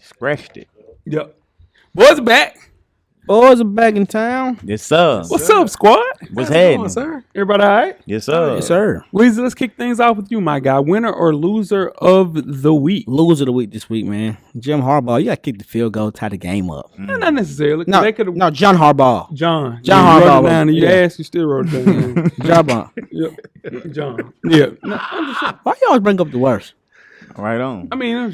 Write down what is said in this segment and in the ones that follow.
Scratched it. Yep. Boys back. Boys are back in town. Yes, sir. What's up, squad? What's happening, sir? Everybody all right? Yes, sir. Yes, sir. Weezy, let's kick things off with you, my guy. Winner or loser of the week? Loser of the week this week, man. Jim Harbaugh, you got to kick the field goal, tie the game up. Not necessarily. No, John Harbaugh. John Harbaugh. Wrote it down in your ass. You still wrote it down. John. Yep. John. Yeah. No, I'm just saying. Why you always bring up the worst? Right on. You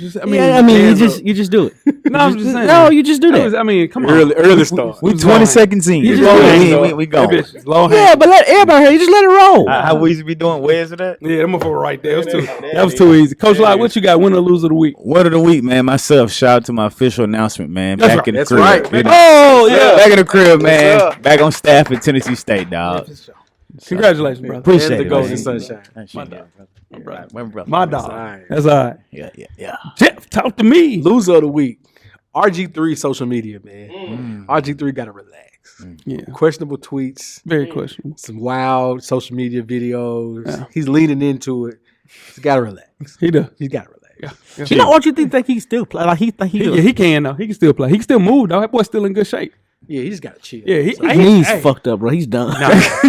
just do it. No, I'm just saying. No, you just do that. Come on. Early start. We 20 seconds in. You just we go. Yeah, but let everybody hear. You just let it roll. How we be doing? Where's it at? Yeah, that motherfucker right there. That was too easy. Coach Locke, what you got? Winner or loser of the week? Winner of the week, man. Myself. Shout out to my official announcement, man. That's back right. in the That's crib. right. You know? Oh, yeah. Back in the crib, man. Back on staff at Tennessee State, dog. Congratulations, brother. Appreciate the it. golden man. sunshine. My dog. My dog. Right. That's all right. Yeah. Jeff, talk to me. Loser of the week. RG3 social media, man. RG3 got to relax. Yeah. Questionable tweets. Very questionable. Some wild social media videos. Yeah. He's leaning into it. He's got to relax. He does. He's got to relax. Yeah. You know what you think he still play? Like he think He can, though. He can still play. He can still move, though. That boy's still in good shape. Yeah, he just got to chill. Yeah, his knees fucked up, bro. He's done.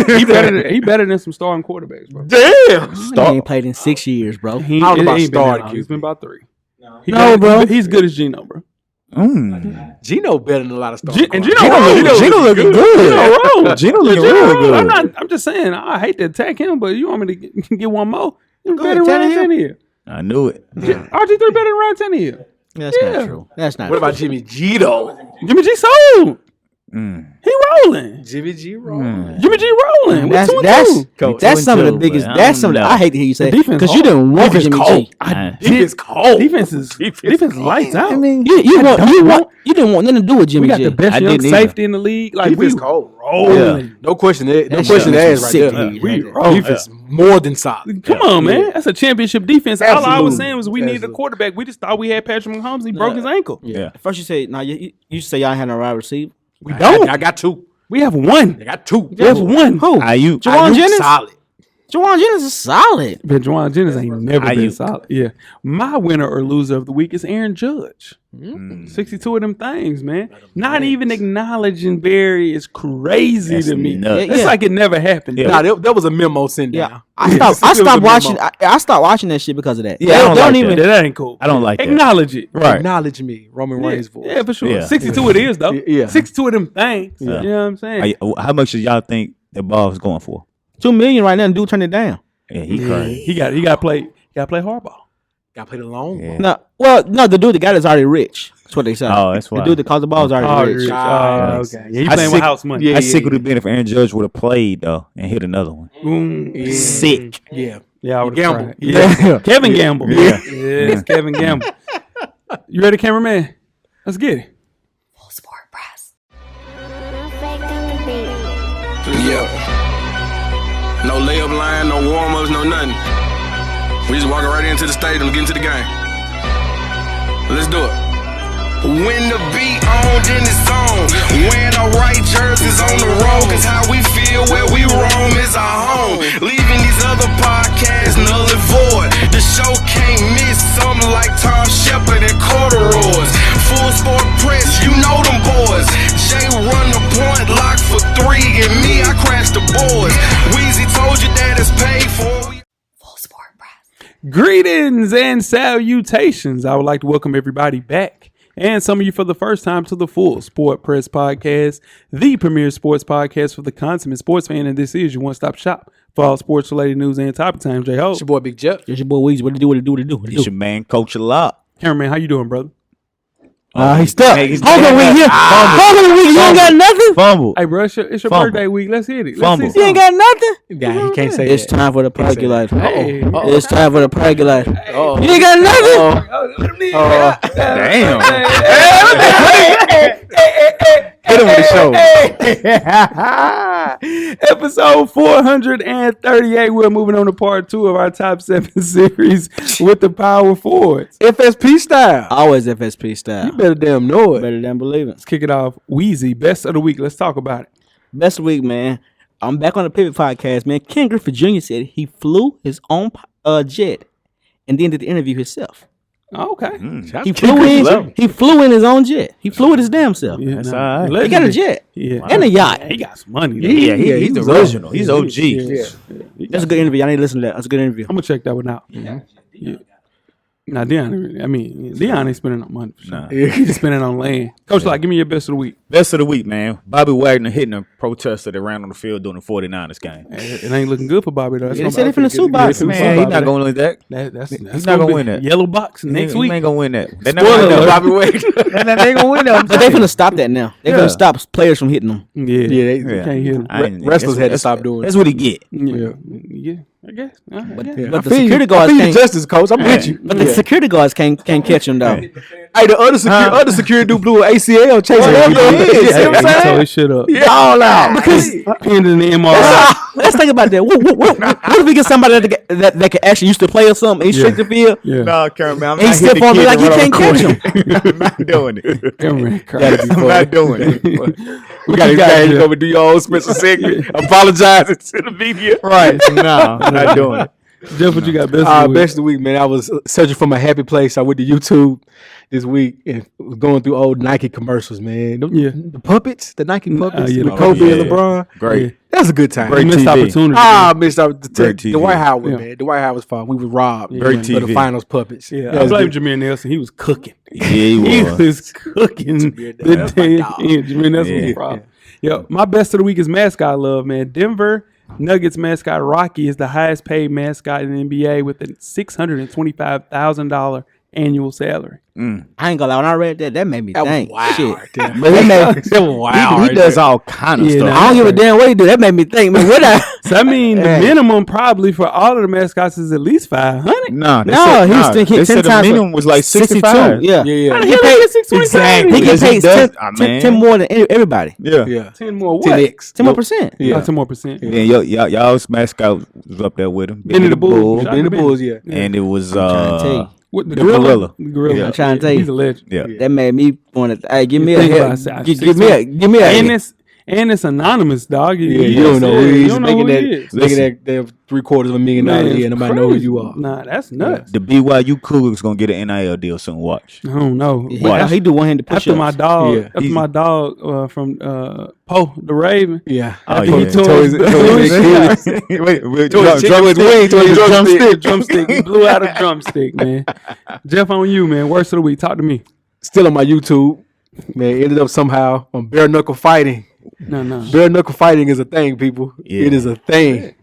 He better than some starting quarterbacks, bro. Damn. He ain't played in 6 years, bro. He I don't know about ain't been starting that long. He's been about 3. No, bro. He's good as Gino, bro. Gino better than a lot of starters. And Gino looking good. Gino looking real good. I'm just saying, I hate to attack him, but you want me to get one more? He's better ahead, than Ryan Tannehill. I knew it. RG3 better than Ryan Tannehill. That's not true. That's not What true. about Jimmy G, though? Jimmy G sold. He rolling. Jimmy G rolling. Jimmy G rolling. That's some of the biggest. That's some. I hate to hear you say defense because you didn't want defense Jimmy cold. G. Defense cold. Defense lights out. I mean, you didn't want nothing to do with Jimmy We got G. the best young safety in the league. Like Defense we cold. rolling. Yeah. No question. No That question shit asked was right sick there. to hear. We That- Defense more than solid. Come on, man. That's a championship defense. All I was Absolutely. saying was we needed a Absolutely. quarterback. We just thought we had Patrick Mahomes. He broke his ankle. Yeah. First you say no. You say y'all had no wide receiver. We don't. I got 2. We have one. I got 2. We have one. Who? Ayuk. Juwan Jennings. Solid. Juwan Jennings is solid. But Juwan Jennings ain't never been Ayuk. solid. Yeah. My winner or loser of the week is Aaron Judge. 62 of them things, man. Not even acknowledging Barry is crazy That's to me. nuts. It's like it never happened. Yeah. Nah, that was a memo sent down. Yeah, I stopped watching. I stopped watching that shit because of that. Yeah, I don't They like even. That ain't cool. I don't like that. Acknowledge it. Right. Acknowledge me, Roman Reigns' voice. Yeah, for sure. Yeah. 62 it is, though. Yeah. 62 of them things. Yeah. You know what I'm saying? How much do y'all think the ball is going for? $2 million right now, and dude turned it down. Yeah, he crazy. He got to play hardball. Got played alone. Yeah. No, the dude, the guy that's already rich. That's what they say. Oh, that's why. The dude that caused the ball is already rich. Oh, okay. Yeah, he I playing sick- with house money. Yeah. How sick would it have been if Aaron Judge would have played though and hit another one? Sick. Yeah. Yeah, I would Gamble. have Yeah. Kevin Gamble. Yeah. It's Kevin Gamble. You ready, cameraman? Let's get it. Full sport press. Yeah. No layup line, no warm-ups, no nothing. We just walking right into the stadium, get into the game. Let's do it. When the beat on, then it's on. Wearing our right jerseys on the road, cause how we feel where we roam is our home. Leaving these other podcasts null and void. The show can't miss something like Tom Shepard and corduroys. Full sport press, you know them boys. Jay run the point, lock for 3, and me, I crash the boards. Weezy told you that it's paid for. Full sport press. Greetings and salutations. I would like to welcome everybody back, and some of you for the first time, to the Full Sport Press Podcast, the premier sports podcast for the consummate sports fan, and this is your one-stop shop for all sports-related news and topic time. J-Ho. It's your boy Big Jeff. It's your boy Weezy. What it do? It's your man, Coach a lot. Cameraman, how you doing, brother? He's stuck. He's Homecoming week here. Homecoming week. You ain't got nothing. Fumble. Hey, bro, it's your Fumble. birthday week. Let's hit it. Fumble. Let's see You ain't got nothing. Yeah, he can't say It's that. time for the percolator. Hey. It's time for the percolator. Oh. You ain't got nothing. Damn. Hit him with the show. Episode 438. We're moving on to part 2 of our top 7 series with the power forwards. FSP style. Always FSP style. You better damn know it. Better than believe it. Let's kick it off. Weezy, best of the week. Let's talk about it. Best week, man. I'm back on the Pivot Podcast, man. Ken Griffey Jr. said he flew his own jet and then did the interview himself. Okay. He flew in. He flew in his own jet. He flew with his damn self. Yeah, That's nah, all right. He got a jet and a yacht. He got some money. Though. Yeah, he's the original. He's OG. That's a good interview. I need to listen to that. That's a good interview. I'm gonna check that one out. Yeah. Now Deion ain't spending no money. For sure. Nah. He's just spending on land. Coach, like, give me your best of the week. Best of the week, man. Bobby Wagner hitting a protester that ran on the field during the 49ers game. It ain't looking good for Bobby though. They said it from the Super Bowl. Man, he's not going to win that. That's He's not going to win that. Yellow box next He week. ain't going to win that. They're not Spoiler going to alert. Bobby Wagner. They ain't going to win that. But they finna stop that now. They Yeah. finna stop players from hitting them. Yeah, they can't hit him. Wrestlers had to stop doing That's what he get. Yeah, I guess. But I the feel you. security I guards feel you can't. justice, coach. I'm with you. But the security guards can't catch him though. Hey, the other security dude blew an ACL chasing him. He tore his shit up. All out. Because Pinned in the MRI. let's think about that. What if we get somebody that can actually used to play or something? He's straight to field. Yeah. No, Karen, man. I'm He not still hitting falling the like kid he and can't run catch on the court. I'm not doing it. I'm not doing it. We got to come and do your own special segment. Apologizing to the media. Right. No, I'm not doing it. Jeff, what you got best of the week? Best of the week, man. I was searching for my happy place. I went to YouTube this week and was going through old Nike commercials, man. The puppets, the Nike puppets, yeah, with Kobe and yeah. LeBron. Great. That was a good time. Great Missed TV. opportunity. I missed out Great the TV. White House one, Yeah. man. The White House was fun. We were robbed Great for the TV. finals puppets. Yeah, That I was blame good. Jameer Nelson. He was cooking. Yeah, he He was. was cooking. The day. Yeah, Jameer Nelson was a Yeah. problem. Yeah, my best of the week is mascot love, man. Denver Nuggets mascot Rocky is the highest paid mascot in the NBA with a $625,000 annual salary. I ain't gonna lie. When I read that made me think. Wow. Shit. Right there. But that made, He does all kind of Yeah, stuff. I don't give a damn what he do. That made me think. Man, what I? So I mean, the Hey. minimum probably for all of the mascots is at least $500. No, No, he was thinking they 10 said the times. minimum was like 65. Yeah. Yeah. He paid, Exactly. he Yes, get he paid does. 10 more than everybody. Yeah. Yeah. 10 more what? 10X. 10 more percent. Yeah. 10 more percent. And y'all's mascot was up there with him. Benny the Bull. Benny the Bulls, yeah. And it was trying to tell you. What, the The gorilla? gorilla. The gorilla. Yeah. I'm trying to tell you. He's a legend. yeah. That made me want to. Hey, give me Think a about it. give me a. And it's anonymous, dog. Yeah, you don't know who he is. You don't know Making who that, he is. making that $750,000 a year. Nobody know who you are. Nah, that's nuts. The BYU Cougars gonna get an NIL deal soon. Watch. I don't know. He do one handed push After my dog, Yeah. after my dog from Poe the Raven. Yeah. Oh, After yeah. he tore his wait, drumstick. He blew out a drumstick, man. Jeff, on you, man. Worst of the week. Talk to me. Still on my YouTube. Man, ended up somehow on bare knuckle fighting. No. Bare knuckle fighting is a thing, people. Yeah. It is a thing.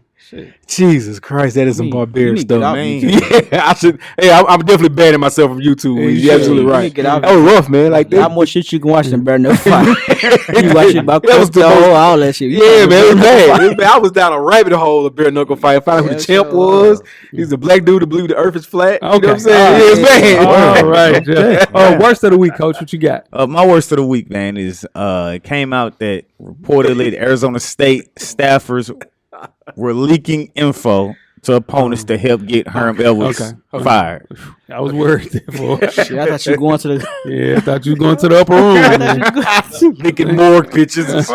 Jesus Christ, that is some You barbaric need to get stuff. off man. YouTube. Yeah, I should. Hey, I'm definitely banning myself from YouTube. Yeah, you You're absolutely should. right. You need to get off That was rough, man. Like A lot that. more shit you can watch than Bare No Fight. You watch it about That was the Costo, most- all that shit. Yeah, man, it was bad. It was bad. I was down a rabbit hole of bare knuckle fight. Found out who the champ was. He's a black dude that believed the earth is flat. You know what I'm saying? Yeah, it's bad. All right, Jeff. Oh, worst of the week, Coach. What you got? My worst of the week, man, is it came out that reportedly the Arizona State staffers were leaking info to opponents to help get Herm Edwards fired. I was worried there for. Shit, I thought you were going to the. Yeah, I thought you was going to the upper room, man. Making morgue pictures.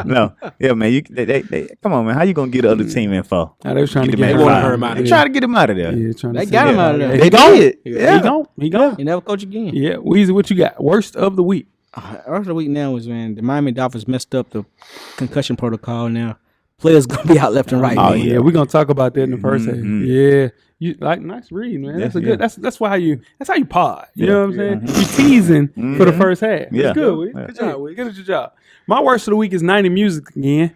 No. Yeah, man. They come on, man. How you gonna get the other team info? Nah, they was trying to Get get him him out. fired. Herm out of They there. try to get him out of there. Yeah, trying to They say got him that. out of there. He They gone. did. He gone. You never coach again. Yeah, Weezy, what you got? Worst of the week. Rest of the week now was when the Miami Dolphins messed up the concussion protocol. Now players gonna be out left and right. Oh, man. Yeah, we're gonna talk about that in the first half. Mhm. Yeah. You like nice read, man. That's a good. Yeah. That's why that's how you pod. You Yeah. know what I'm saying? You teasing for the first half. Yeah. It's good. Weed. Yeah. Good job. Weed. Good at your job. My worst of the week is 90 Music again.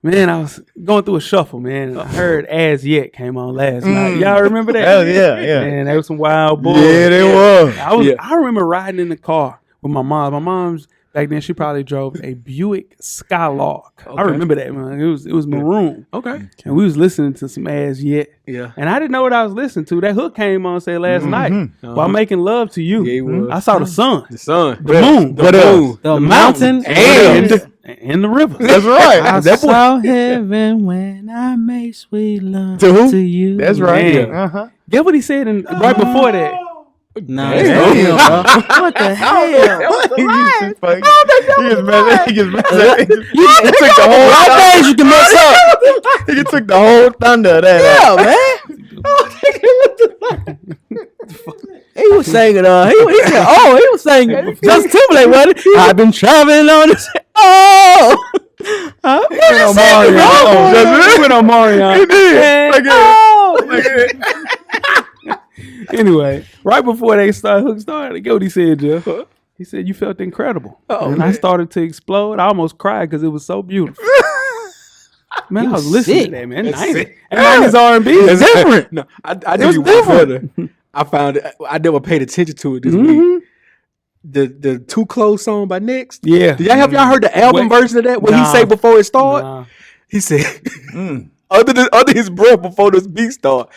Man, I was going through a shuffle, man. And I heard As Yet came on last night. Y'all remember that? Hell yeah. Man, they were some wild boys. Yeah, they were. I remember riding in the car with my mom. My mom's back then, she probably drove a Buick Skylark. I remember that, man. It was maroon. Okay. And we was listening to some As Yet. Yeah. And I didn't know what I was listening to. That hook came on, say, last night. While making love to you. Yeah, he was. I saw the sun, The sun. the moon, What else? The mountain, mountain and the river. That's right. I That boy- saw heaven when I made sweet love To who? to you. That's right. Man. Uh-huh. Get what he said right before that. Nah, it's no hell, bro. What the hell? He gets mad. He gets mad. He took the whole. How days you can mess up? He took the whole thunder of that. Yeah, man. He was singing. He said, "Oh, he was singing." Justin Timberlake, wasn't it? I've been traveling on this. Oh, went on Mario. He did. Anyway, right before they hook started, go what he said, Jeff. He said, "You felt incredible." And I started to explode. I almost cried because it was so beautiful. Man, I was listening to that, man. And 90s R&B is different. No, I did you one better. I found it. I never paid attention to it this week. The Too Close song by Next. Yeah. Did y'all heard the album version of that? What he say before it started? Nah. He said, under his breath before this beat start,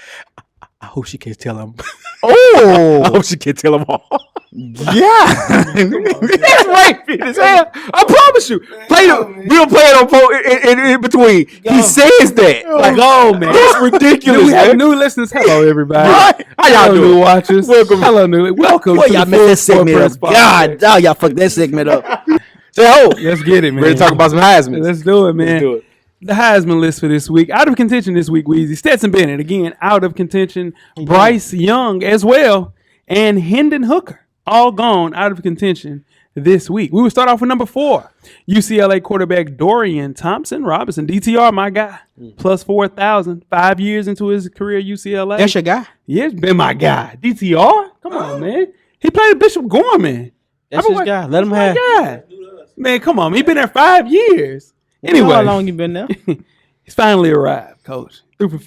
I hope she can't tell him. I hope she can't tell him all. Yeah. That's right, as hell. I promise you. We'll play it on in between. He says that. Like, oh, man. It's ridiculous. We have new listeners. Hello, everybody. How y'all Hello, doing? new watchers. Welcome. Hello, new. Welcome boy, to y'all the messed that Full segment Press up. Podcast. God, y'all fucked that segment up. Say ho. Let's get it, man. Ready to talk about some Heisman? Let's do it, man. Let's do it. The Heisman list for this week. Out of contention this week, Weezy. Stetson Bennett, again, out of contention. Bryce Young as well. And Hendon Hooker, all gone out of contention this week. We will start off with number 4. UCLA quarterback Dorian Thompson-Robinson. DTR, my guy. Plus 4,000. 5 years into his career at UCLA. That's your guy. Yeah, it's been my guy. DTR? Come on, man. He played at Bishop Gorman. That's his guy. Let him have. Guy. Man, come on. He been there 5 years. Anyway. How long you been there? He's finally arrived, coach. He threw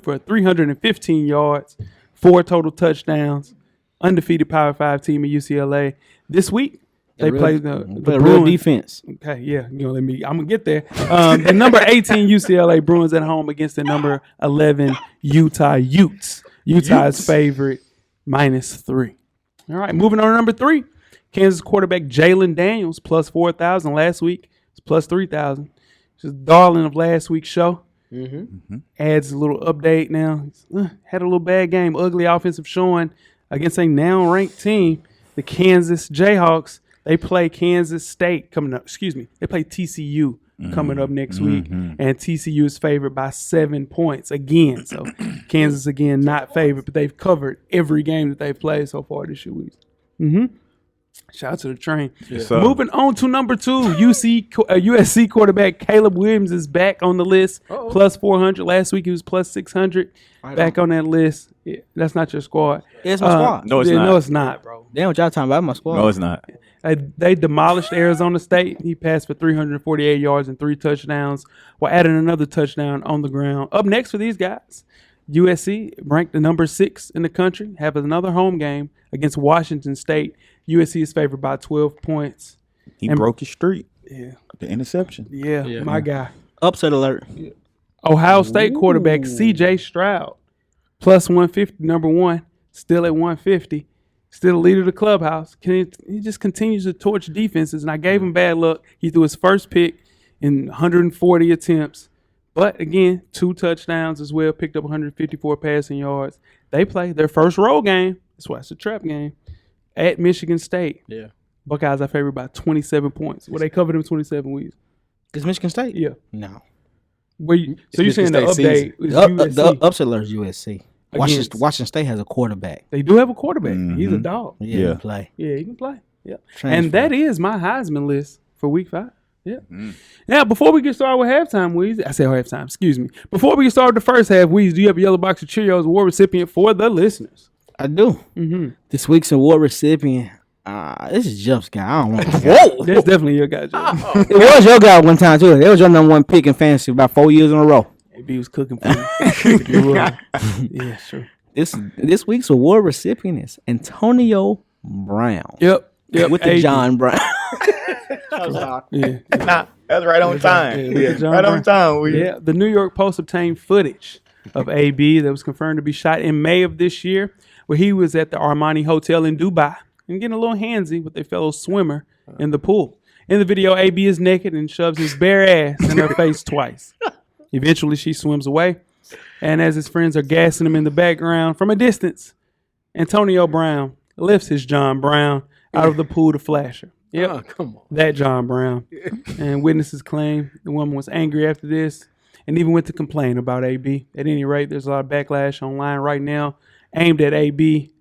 for 315 yards, 4 total touchdowns, undefeated Power 5 team at UCLA. This week, they played the real Bruins. defense. Okay, yeah. I'm going to get there. The number 18 UCLA Bruins at home against the number 11 Utah Utes. Utah's favorite, -3. All right, moving on to number 3. Kansas quarterback Jalen Daniels, plus 4,000 last week. It's plus 3,000. Just darling of last week's show. Adds a little update now. Had a little bad game. Ugly offensive showing against a now ranked team, the Kansas Jayhawks. They play Kansas State coming up. They play TCU coming up next week. And TCU is favored by 7 points again. So Kansas, again, not favored, but they've covered every game that they've played so far this week. Shout out to the train. Yes, moving on to number 2, USC quarterback Caleb Williams is back on the list. Plus 400. Last week he was plus 600. Back on that list. Yeah, that's not your squad. It's my squad. No, it's not. No, it's not, bro. Damn, what y'all talking about? My squad. No, it's not. They demolished Arizona State. He passed for 348 yards and 3 touchdowns while adding another touchdown on the ground. Up next for these guys, USC, ranked the number 6 in the country, have another home game against Washington State. USC is favored by 12 points. He broke his streak. Yeah. The interception. Yeah, my guy. Upset alert. Ohio State quarterback C.J. Stroud, plus 150, number 1, still at 150, still the leader of the clubhouse. He just continues to torch defenses, and I gave him bad luck. He threw his first pick in 140 attempts, but again, 2 touchdowns as well, picked up 154 passing yards. They play their first road game. That's why it's a trap game. At Michigan State. Yeah. Buckeyes are favored by 27 points. Well, they covered them 27 weeks. It's Michigan State? Yeah. No. So you're saying the State update is The USC. upset alert is USC. Washington State has a quarterback. They do have a quarterback. He's a dog. Yeah, he can play. Yeah, he can play. Yeah. Transfer. And that is my Heisman list for week 5. Yeah. Now, before we get started with halftime, Weezy, I said halftime, excuse me. Before we get started with the first half, Weezy, do you have a yellow box of Cheerios award recipient for the listeners? I do. This week's award recipient, this is Jeff's guy. I don't want to. Whoa. That's definitely your guy, Joe. It was your guy one time, too. It was your number 1 pick in fantasy about 4 years in a row. Maybe he was cooking for you. You're right. Yeah, sure. This week's award recipient is Antonio Brown. Yep. With the AD. John Brown. Yeah. Nah, that's right on time. Yeah, John right Brown. on time. Yeah, the New York Post obtained footage of AB that was confirmed to be shot in May of this year, where he was at the Armani Hotel in Dubai and getting a little handsy with a fellow swimmer in the pool. In the video, AB is naked and shoves his bare ass in her face twice. Eventually, she swims away, and as his friends are gassing him in the background from a distance, Antonio Brown lifts his John Brown out of the pool to flash her. Yep. Oh, come on. That John Brown. And witnesses claim the woman was angry after this and even went to complain about AB. At any rate, there's a lot of backlash online right now aimed at AB.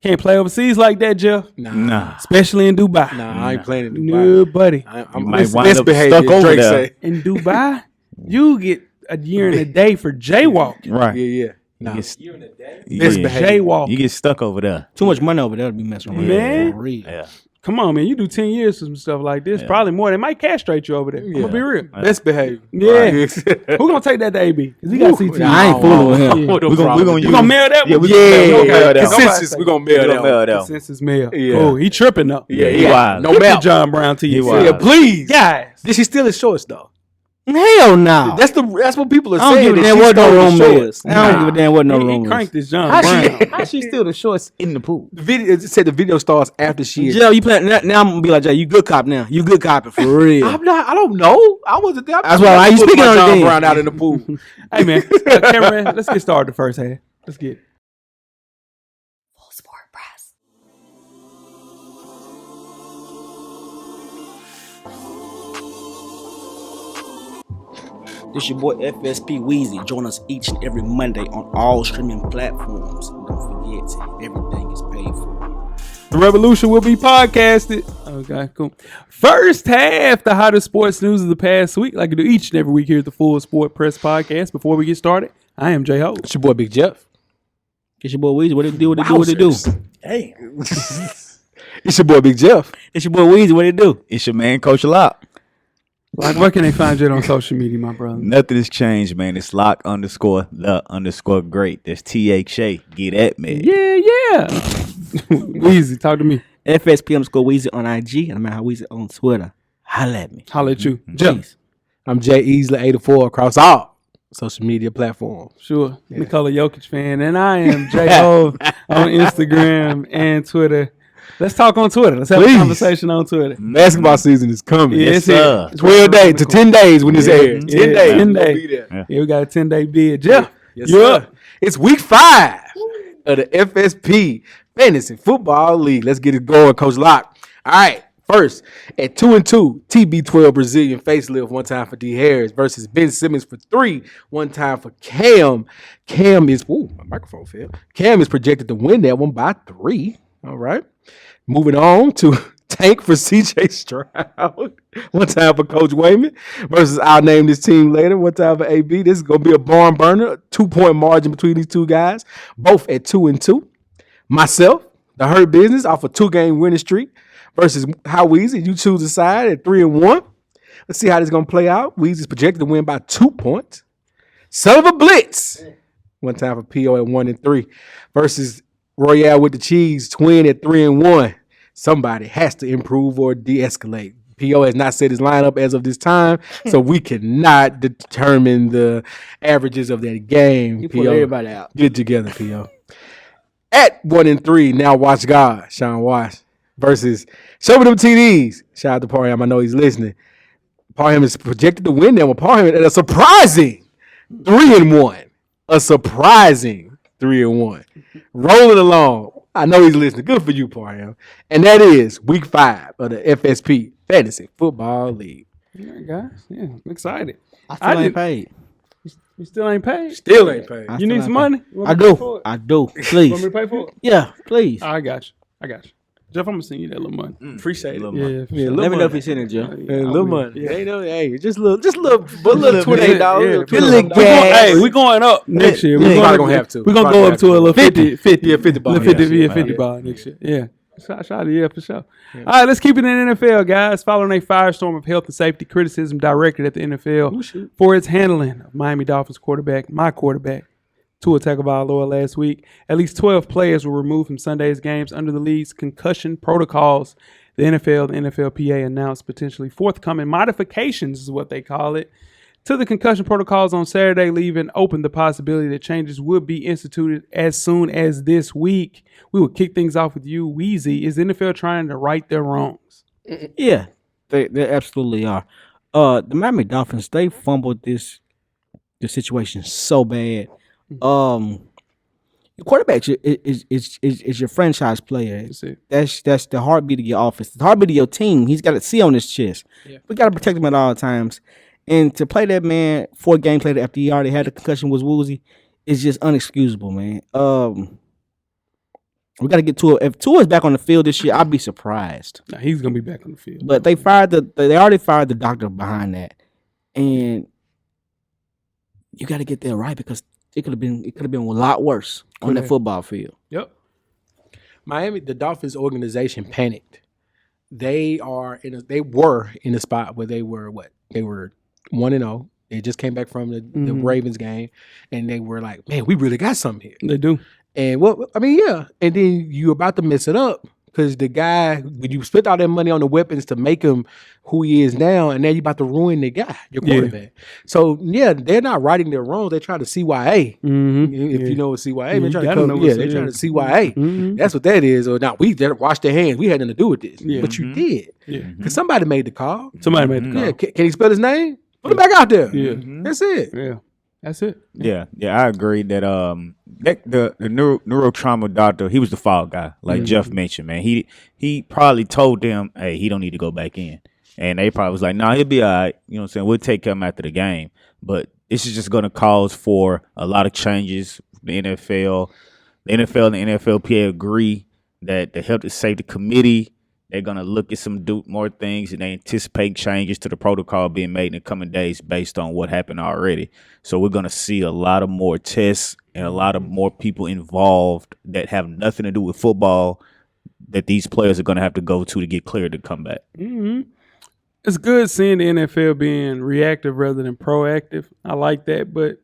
Can't play overseas like that, Jeff. Nah. Especially in Dubai. Nah, I ain't playing in Dubai. No, buddy. I'm might wind up misbehaving, stuck over Drake there. say. In Dubai, you get a year and a day for jaywalking. Right. Yeah. Nah. Jaywalking. You get stuck over there. Too much money over there to be messing around. Man. For real. Yeah. Come on, man. You do 10 years for some stuff like this. Probably more. They might castrate you over there. I'm going to be real. Best behavior. Yeah. Who going to take that to AB? Because he got CT. I ain't fooling with him. We're gonna You going to mail that? Yeah, one? mail that. Consensus. We're going to mail that. Consensus mail. Yeah. Cool. He tripping though. Yeah. Wild. No Get mouth. John Brown to you. wild. Yeah, please. Guys. Did she steal his shorts though? Hell no. That's what people are I don't saying. give a that damn she what no stole room his shorts. is. I don't give a damn what no He room is. cranked this John How Brown. How she steal the shorts in the pool? The video it said the video starts after she. Joe, you playing now? I'm gonna be like, Joe, you good cop now. You good cop for real. I'm not. I don't know. I wasn't there. That's why I ain't put speaking my on it John then. Brown out in the pool. Hey, man. Cameraman, let's get started the first half. Let's get it. Full Sport Press. This your boy FSP Weezy. Join us each and every Monday on all streaming platforms. And don't forget, everything is paid for. The Revolution will be podcasted. Okay, cool. First half, the hottest sports news of the past week, like I do each and every week here at the Full Sport Press Podcast. Before we get started, I am J Ho. It's your boy Big Jeff. It's your boy Weezy. What it do? What it do? What it do? Hey. It's your boy Big Jeff. It's your boy Weezy. What it do? It's your man, Coach Lock. Like, where can they find you on social media, my brother? Nothing has changed, man. It's Lock_the_great. That's THA. Get at me. Yeah. Weezy, talk to me. FSP_Weezy on IG, and I'm at Weezy on Twitter. Holla at me. Holla at you. Jeff. Peace. I'm Jay Easley 84 across all social media platforms. Sure. Nikola Jokic fan. And I am J-O on Instagram and Twitter. Let's talk on Twitter. Let's have Please. a conversation on Twitter. Basketball season is coming. Yeah, it's here. 12 days to 10 days when it's aired. 10 Yeah, days. 10 we gonna days. be there. Yeah, we got a 10-day bid. Jeff, Yes, you sir. up? It's week 5 of the FSP Fantasy Football League. Let's get it going, Coach Lock. All right. First, at 2-2, TB12 Brazilian facelift, one time for D. Harris versus Ben Simmons for 3, one time for Cam. Cam is, my microphone fell. Cam is projected to win that one by 3. All right. Moving on to Tank for CJ Stroud, one time for Coach Wayman versus I'll name this team later, one time for AB. This is going to be a barn burner, a 2-point margin between these two guys, both at 2-2. Myself, the Hurt Business, off a 2-game winning streak versus How Weezy. You choose a side at 3-1. Let's see how this is going to play out. Weezy's projected to win by 2 points. Son of a Blitz, one time for PO at 1-3 versus Royale with the Cheese, Twin at 3-1. Somebody has to improve or de-escalate. PO has not set his lineup as of this time, so we cannot determine the averages of that game. You PO, put everybody out. get it together, PO. At 1-3, now watch God, Sean Watts, versus Show Me Them TDs. Shout out to Parham, I know he's listening. Parham is projected to win that one. Parham at a surprising 3-1. A surprising 3-1. Rolling along. I know he's listening. Good for you, Parham. And that is week 5 of the FSP Fantasy Football League. Yeah, guys. Yeah, I'm excited. I still ain't paid. You still ain't paid? Still ain't paid. I You still need ain't some paid. money? You want I me to pay for do. it? I do. You want me Please. to pay for it? Yeah, please. I got you. Jeff, I'm going to send you that little money. Appreciate it. Yeah, for Yeah, sure. Let me know if it's in it, Joe. Hey, little money. Yeah. Ain't no, hey, just a little $28. Yeah, $20. Hey, we going up next year. Yeah, We're probably gonna have to. We're going to Probably go gonna up to a little 50. Yeah, 50 ball. Little 50, Yeah, 50 yeah. ball next year. Yeah. Shout out to you, for sure. All right, let's keep it in the NFL, guys. Following a firestorm of health and safety criticism directed at the NFL for its handling of Miami Dolphins quarterback, my quarterback, Tua Tagovailoa last week. At least 12 players were removed from Sunday's games under the league's concussion protocols. The NFLPA announced potentially forthcoming modifications, is what they call it, to the concussion protocols on Saturday, leaving open the possibility that changes would be instituted as soon as this week. We will kick things off with you, Weezy. Is the NFL trying to right their wrongs? Yeah, they absolutely are. The Miami Dolphins, they fumbled this situation so bad. Your quarterback is your franchise player. That's it. That's the heartbeat of your offense, the heartbeat of your team. He's got a C on his chest. Yeah. We got to protect him at all times. And to play that man 4 games later after he already had a concussion was woozy is just unexcusable, man. We got to get Tua. If Tua's back on the field this year, I'd be surprised. Nah, he's gonna be back on the field. But they already fired the doctor behind that, and you got to get that right because it could have been a lot worse on that football field. Yep. Miami, the Dolphins organization panicked. They were in a spot where they were 1-0. They just came back from the Ravens game, and they were like, "Man, we really got something here." They do. And and then you about to mess it up because the guy, when you spent all that money on the weapons to make him who he is now, and now you about to ruin the guy, your quarterback. So they're not righting their wrongs. They're trying to CYA. If you know what CYA, they're trying to CYA. That's what that is. Or not, we washed their hands. We had nothing to do with this, but you did because somebody made the call. Somebody made the call. Yeah, can he spell his name? Put him back out there. Yeah, that's it. Yeah, that's it. Yeah, I agree that the neurotrauma doctor, he was the fall guy, like Jeff mentioned, man. He probably told them, hey, he don't need to go back in. And they probably was like, nah, he'll be all right. You know what I'm saying? We'll take him after the game. But this is just going to cause for a lot of changes. The NFL and the NFLPA agree that the Health and Safety Committee, they're going to look at more things, and they anticipate changes to the protocol being made in the coming days based on what happened already. So we're going to see a lot of more tests and a lot of more people involved that have nothing to do with football that these players are going to have to go to get cleared to come back. It's good seeing the NFL being reactive rather than proactive. I like that, but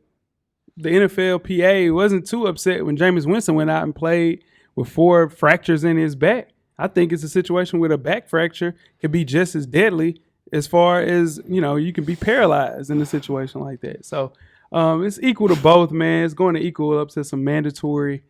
the NFLPA wasn't too upset when Jameis Winston went out and played with 4 fractures in his back. I think it's a situation where a back fracture could be just as deadly as far as, you can be paralyzed in a situation like that. So it's equal to both, man. It's going to equal up to some mandatory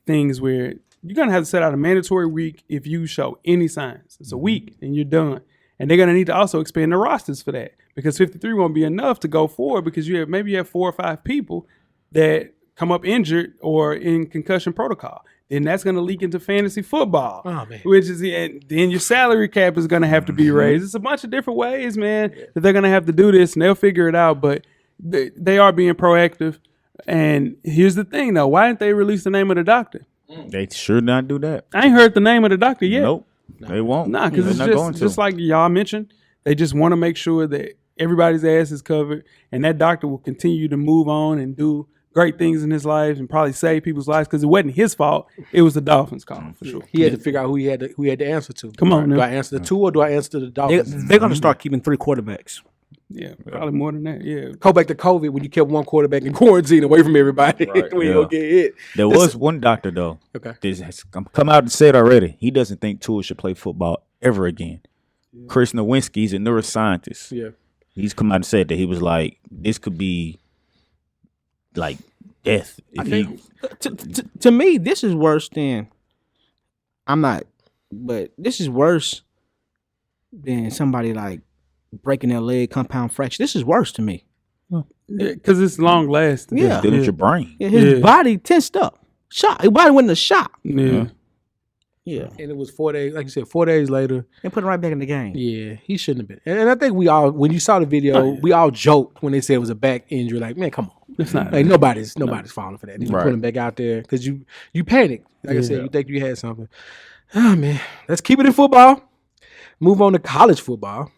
things where you're going to have to set out a mandatory week if you show any signs. It's a week and you're done. And they're going to need to also expand the rosters for that because 53 won't be enough to go forward because you have 4 or 5 people that come up injured or in concussion protocol. Then that's going to leak into fantasy football, which is then your salary cap is going to have to be raised. It's a bunch of different ways, man, that they're going to have to do this, and they'll figure it out. But they are being proactive. And here's the thing, though. Why didn't they release the name of the doctor? They should not do that. I ain't heard the name of the doctor yet. Nope. They won't. Nah, because it's just like y'all mentioned. They just want to make sure that everybody's ass is covered, and that doctor will continue to move on and do great things in his life and probably save people's lives because it wasn't his fault. It was the Dolphins' call for sure. He had to figure out who he had to answer to. Come on, do I answer the 2 or do I answer to the Dolphins? They're going to start keeping 3 quarterbacks. Yeah, probably more than that. Yeah, go back to COVID when you kept one quarterback in quarantine away from everybody when you don't get hit. There was one doctor though. Okay, has come out and said already he doesn't think Tua should play football ever again. Yeah. Chryst Nowinski, he's a neuroscientist. Yeah, he's come out and said that he was like, this could be like death. To me, this is worse than this is worse than somebody like breaking their leg, compound fracture. This is worse to me. Because it's long lasting. Yeah. Did it with your brain. Yeah, his body tensed up. Shock. His body went in a shock. Yeah. Yeah. And it was 4 days, like you said, 4 days later. They put him right back in the game. Yeah, he shouldn't have been. And I think we all, when you saw the video, we all joked when they said it was a back injury. Like, man, come on. It's not. Like, nobody's falling for that. You put him back out there because you panicked. Like I said, you think you had something. Oh, man. Let's keep it in football. Move on to college football.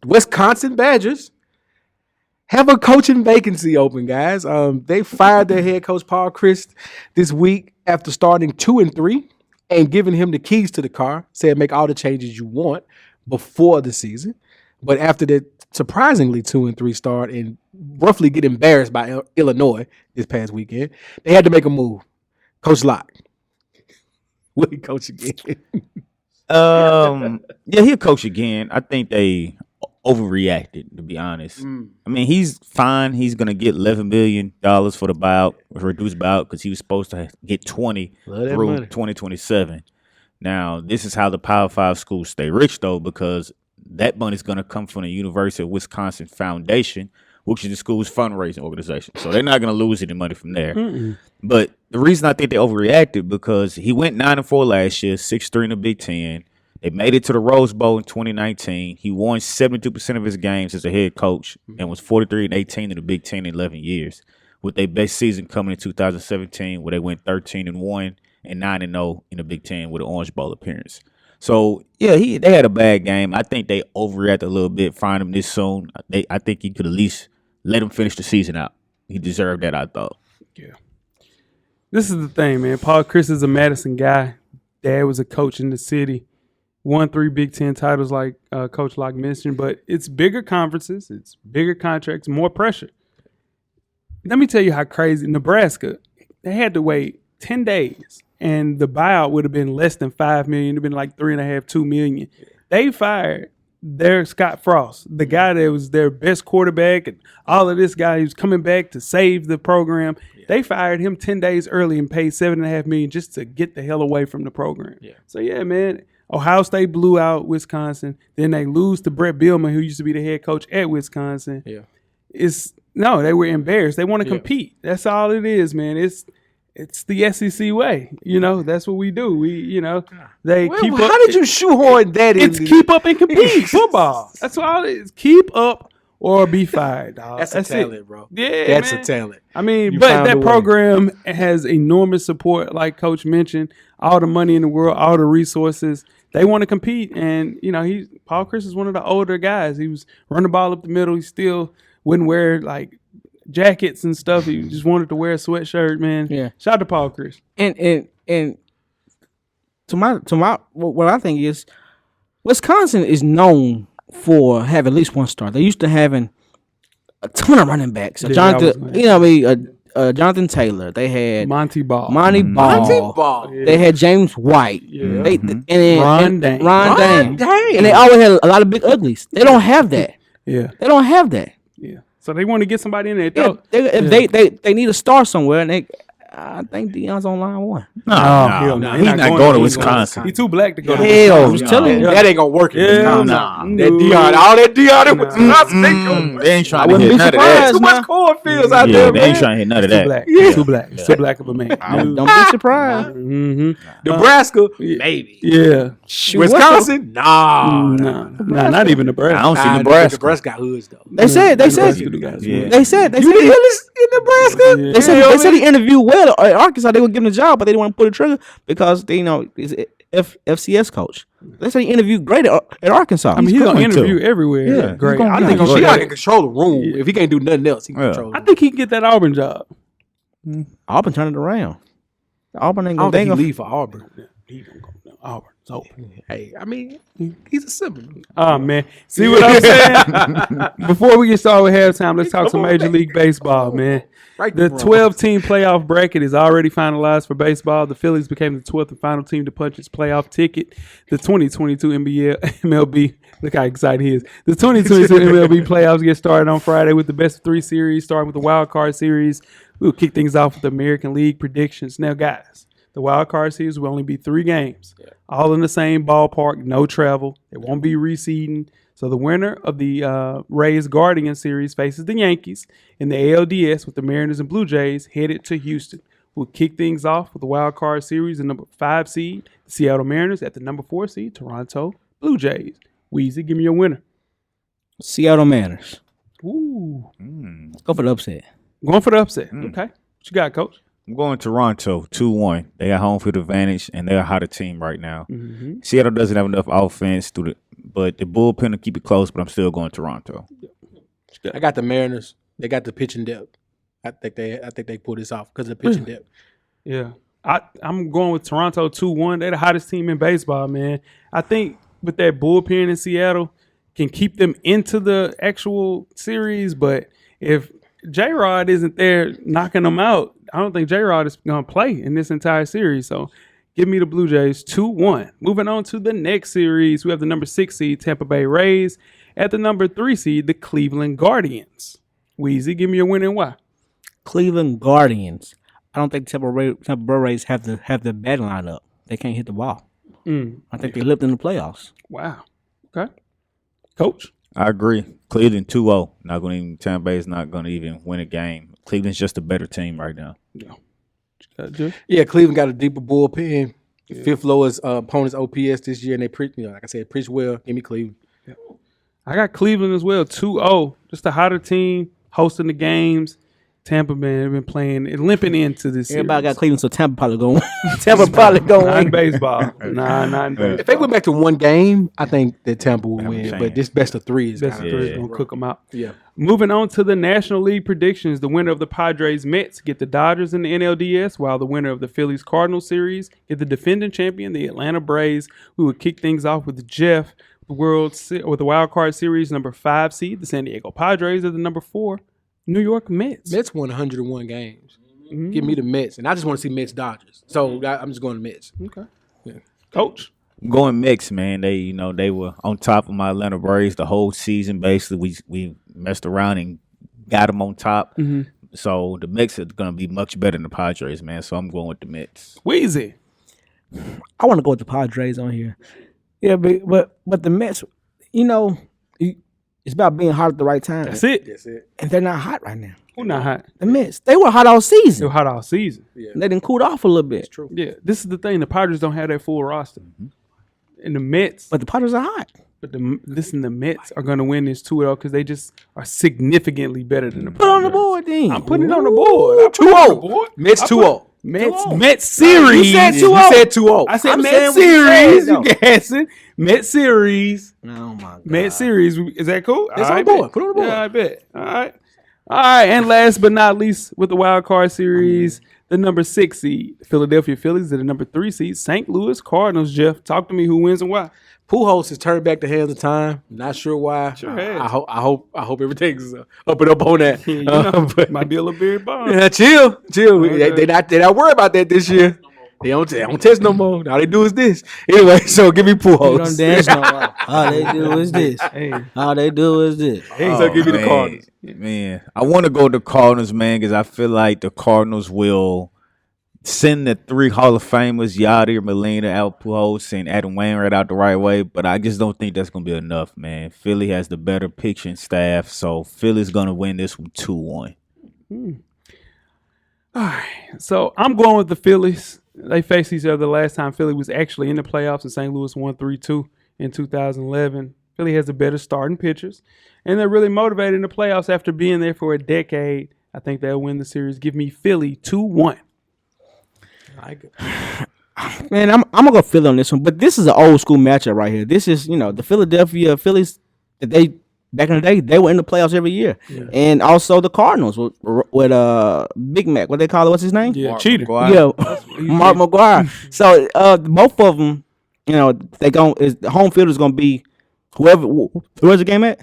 The Wisconsin Badgers have a coaching vacancy open, guys. They fired their head coach, Paul Chryst, this week after starting 2-3 and giving him the keys to the car, said make all the changes you want before the season. But after that surprisingly 2-3 start and roughly get embarrassed by Illinois this past weekend, they had to make a move. Coach Locke, will he coach again? Yeah, he'll coach again. I think they overreacted, to be honest. I mean, he's fine. He's going to get $11 million for the buyout, reduced buyout, because he was supposed to get 20 through 2027. Now, this is how the Power 5 schools stay rich, though, because that money is going to come from the University of Wisconsin Foundation, which is the school's fundraising organization. So they're not going to lose any money from there. But the reason I think they overreacted, because he went 9-4 last year, 6-3 in the Big Ten. They made it to the Rose Bowl in 2019. He won 72% of his games as a head coach and was 43-18 in the Big Ten in 11 years, with their best season coming in 2017, where they went 13-1 and 9-0 in the Big Ten with an Orange Bowl appearance. So yeah, they had a bad game. I think they overreacted a little bit. Find him this soon. I think he could at least let him finish the season out. He deserved that, I thought. Yeah. This is the thing, man. Paul Chryst is a Madison guy. Dad was a coach in the city. Won 3 Big Ten titles, like Coach Locke mentioned. But it's bigger conferences. It's bigger contracts, more pressure. Let me tell you how crazy. Nebraska, they had to wait 10 days. And the buyout would have been less than $5 million. It would have been like $3.5, $2 million. They fired their Scott Frost, the guy that was their best quarterback, and all of this guy who's coming back to save the program. Yeah. They fired him 10 days early and paid $7.5 million just to get the hell away from the program. Yeah. So yeah, man. Ohio State blew out Wisconsin. Then they lose to Brett Bielema, who used to be the head coach at Wisconsin. Yeah. They were embarrassed. They want to compete. That's all it is, man. It's the SEC way. That's what we do. How did you shoehorn that in? It's keep up and compete. Football. That's all it is. Keep up or be fired, dog. That's a talent, bro. Yeah, that's man. a talent. I mean, but that program has enormous support, like Coach mentioned. All the money in the world, all the resources. They want to compete, and Paul Chryst is one of the older guys. He was running the ball up the middle. He still wouldn't wear jackets and stuff. He just wanted to wear a sweatshirt, man. Yeah. Shout out to Paul Chryst. And to my what I think is Wisconsin is known for having at least one star. They used to having a ton of running backs. Jonathan Taylor. They had Monty Ball. Yeah. They had James White. Yeah. Ron Dane. And they always had a lot of big uglies. They don't have that. Yeah. They don't have that. Yeah. So they want to get somebody in there. They need a star somewhere, and I think Deion's on line one. No. He's not going to Wisconsin. He's too black to go to Wisconsin. I was telling you. That ain't going to work in Wisconsin. All that Deion in Wisconsin. They ain't trying to hit none of that. Too much cornfields out there, They ain't trying to hit none of that. Too black. Too black of a man. Don't be surprised. Nebraska, maybe. Yeah. Wisconsin, nah, not even Nebraska. I don't see Nebraska. Nebraska got hoods though. They said you in Nebraska. They said he interviewed well at Arkansas. They would give him the job, but they didn't want to pull the trigger because he's FCS coach. They said he interviewed great at Arkansas. I mean, he's gonna interview everywhere. Yeah, great. I think he can control the room. If he can't do nothing else, he can control. I think he can get that Auburn job. Auburn turned it around. Auburn ain't gonna leave for Auburn. He gonna go to Auburn. So, hey, I mean, he's a Seminole. Oh man, see what I'm saying? Before we get started with halftime, let's talk some Major League Baseball, man. The 12-team playoff bracket is already finalized for baseball. The Phillies became the 12th and final team to punch its playoff ticket. The 2022 MLB, look how excited he is. The 2022 MLB playoffs get started on Friday with the best of 3 series, starting with the WildCard series. We'll kick things off with the American League predictions. Now, guys, the WildCard series will only be 3 games, all in the same ballpark, no travel. It won't be reseeding. So the winner of the Rays Guardian series faces the Yankees in the ALDS with the Mariners and Blue Jays headed to Houston. We'll kick things off with the wild card series, the number 5 seed, the Seattle Mariners, at the number 4 seed, Toronto Blue Jays. Weezy, give me your winner. Seattle Mariners. Ooh. Go for the upset. Going for the upset. Okay. What you got, Coach? I'm going Toronto 2-1. They got home field advantage, and they're a hotter team right now. Seattle doesn't have enough offense, but the bullpen will keep it close, but I'm still going Toronto. I got the Mariners. They got the pitching depth. I think they pull this off because of the pitching depth. Yeah. I'm going with Toronto 2-1. They're the hottest team in baseball, man. I think with that bullpen in Seattle can keep them into the actual series, but if J-Rod isn't there knocking them out, I don't think J-Rod is going to play in this entire series. So give me the Blue Jays 2-1. Moving on to the next series, we have the number 6 seed, Tampa Bay Rays. At the number 3 seed, the Cleveland Guardians. Weezy, give me your win and why. Cleveland Guardians. I don't think Tampa Bay Rays have the batting lineup. They can't hit the ball. I think they lived in the playoffs. Wow. Okay. Coach? I agree. Cleveland 2-0. Tampa Bay is not going to even win a game. Cleveland's just a better team right now. Yeah, Cleveland got a deeper bullpen. 5th lowest opponent's OPS this year, and they like I said, pretty well. Give me Cleveland. Yeah. I got Cleveland as well, 2-0. Just a hotter team, hosting the games. Tampa man been playing, limping into this. Everybody series. got Cleveland, so Tampa probably going. Tampa probably Not going. in baseball. Not in baseball. If they went back to one game, I think that Tampa will win. saying. But this best of three is Best of kinda- three is gonna cook them out. Yeah. Moving on to the National League predictions, the winner of the Padres Mets get the Dodgers in the NLDS, while the winner of the Phillies Cardinals series get the defending champion, the Atlanta Braves. We will kick things off with Jeff, the Wild Card Series number 5 seed. The San Diego Padres are the number 4 New York Mets. Mets won 101 games. Give me the Mets, and I just want to see Mets Dodgers. So I'm just going to Mets. Okay. Coach. Going Mets, man. They were on top of my Atlanta Braves the whole season. Basically, we messed around and got them on top. So the Mets are going to be much better than the Padres, man. So I'm going with the Mets. Weezy. I want to go with the Padres on here. Yeah, but the Mets, it's about being hot at the right time. That's it. That's it. And they're not hot right now. Who not hot? The Mets, they were hot all They season. were hot all season. They didn't cool off a little bit. True. Yeah, this is the thing. The Padres don't have that full roster. And the Mets, But the Padres are hot. the Mets are going to win this 2-0 because they just are significantly better than the Padres. Put it on the board then. I'm putting it on the board. I put it on the board. Mets I 2-0. Mets series. You said 2-0. You said 2-0. I said I'm Mets saying what you series. said, You gassing? Mets series. Oh my God. Mets series. Is that cool? It's All on right, the board. bet. Put it on the board. Yeah, I bet. All right. And last but not least, with the wild card series, the number 6 seed, Philadelphia Phillies, are the number 3 seed, St. Louis Cardinals. Jeff, talk to me. Who wins and why? Pujols has turned back the hands of time. Not sure why. Sure has. I hope everything's up and up on that. But- Might be a little beard bomb. yeah, chill. Okay. They not worried about that this year. They don't test no more. All they do is this. Anyway, so give me You don't Pujols. dance no more. All they do is this. Hey, All they do is this. So give me the man. Cardinals. Man, I want to go to Cardinals, man, because I feel like the Cardinals will send the 3 Hall of Famers, Yadier, Molina, Albert Pujols, and Adam Wainwright out the right way, but I just don't think that's going to be enough, man. Philly has the better pitching staff, so Philly's going to win this one 2-1. all right. So I'm going with the Phillies. They faced each other last time Philly was actually in the playoffs, and St. Louis won 3-2 in 2011. Philly has the better starting pitchers, and they're really motivated in the playoffs after being there for a decade. I think they'll win the series. Give me Philly 2-1. Man, I'm gonna go Philly on this one, but this is an old school matchup right here. This is the Philadelphia Phillies that they back in the day they were in the playoffs every year, and also the Cardinals with Big Mac. What they call it? What's his name? Yeah, cheater. Yeah, Mark McGuire. So both of them, the home field is gonna be where's the game at?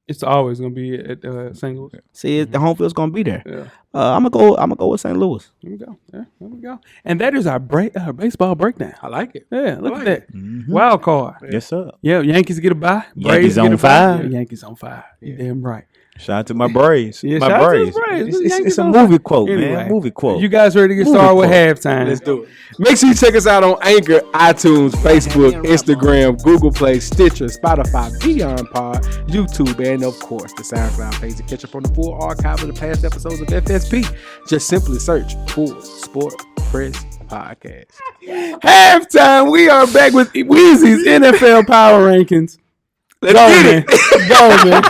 It's always going to be at St. Louis. See, the home field's gonna be there. Yeah. I'm gonna go with St. Louis. Here we go. Yeah, there we go. And that is our baseball breakdown. I like it. Yeah, look like at that. Wild card. Yes, sir. Yeah, Yankees get a bye. Yankees Braves on get a bye. fire. Yeah, Yankees on fire. You damn right. Shout out to my Braves. Yeah, my shout out to Braves. the Braves. It's, Yankees it's a on movie quote, Anyway, man. Movie quote. You guys ready to get started with halftime? Let's do it. Make sure you check us out on Anchor, iTunes, Facebook, Instagram, Google Play, Stitcher, Spotify, Beyond Pod, YouTube, and of course the SoundCloud page to catch up on the full archive of the past episodes of FSP. Just simply search Full Sport Press Podcast. Halftime. We are back with Weezy's NFL Power Rankings. Let's Go, get man. it. Go, man.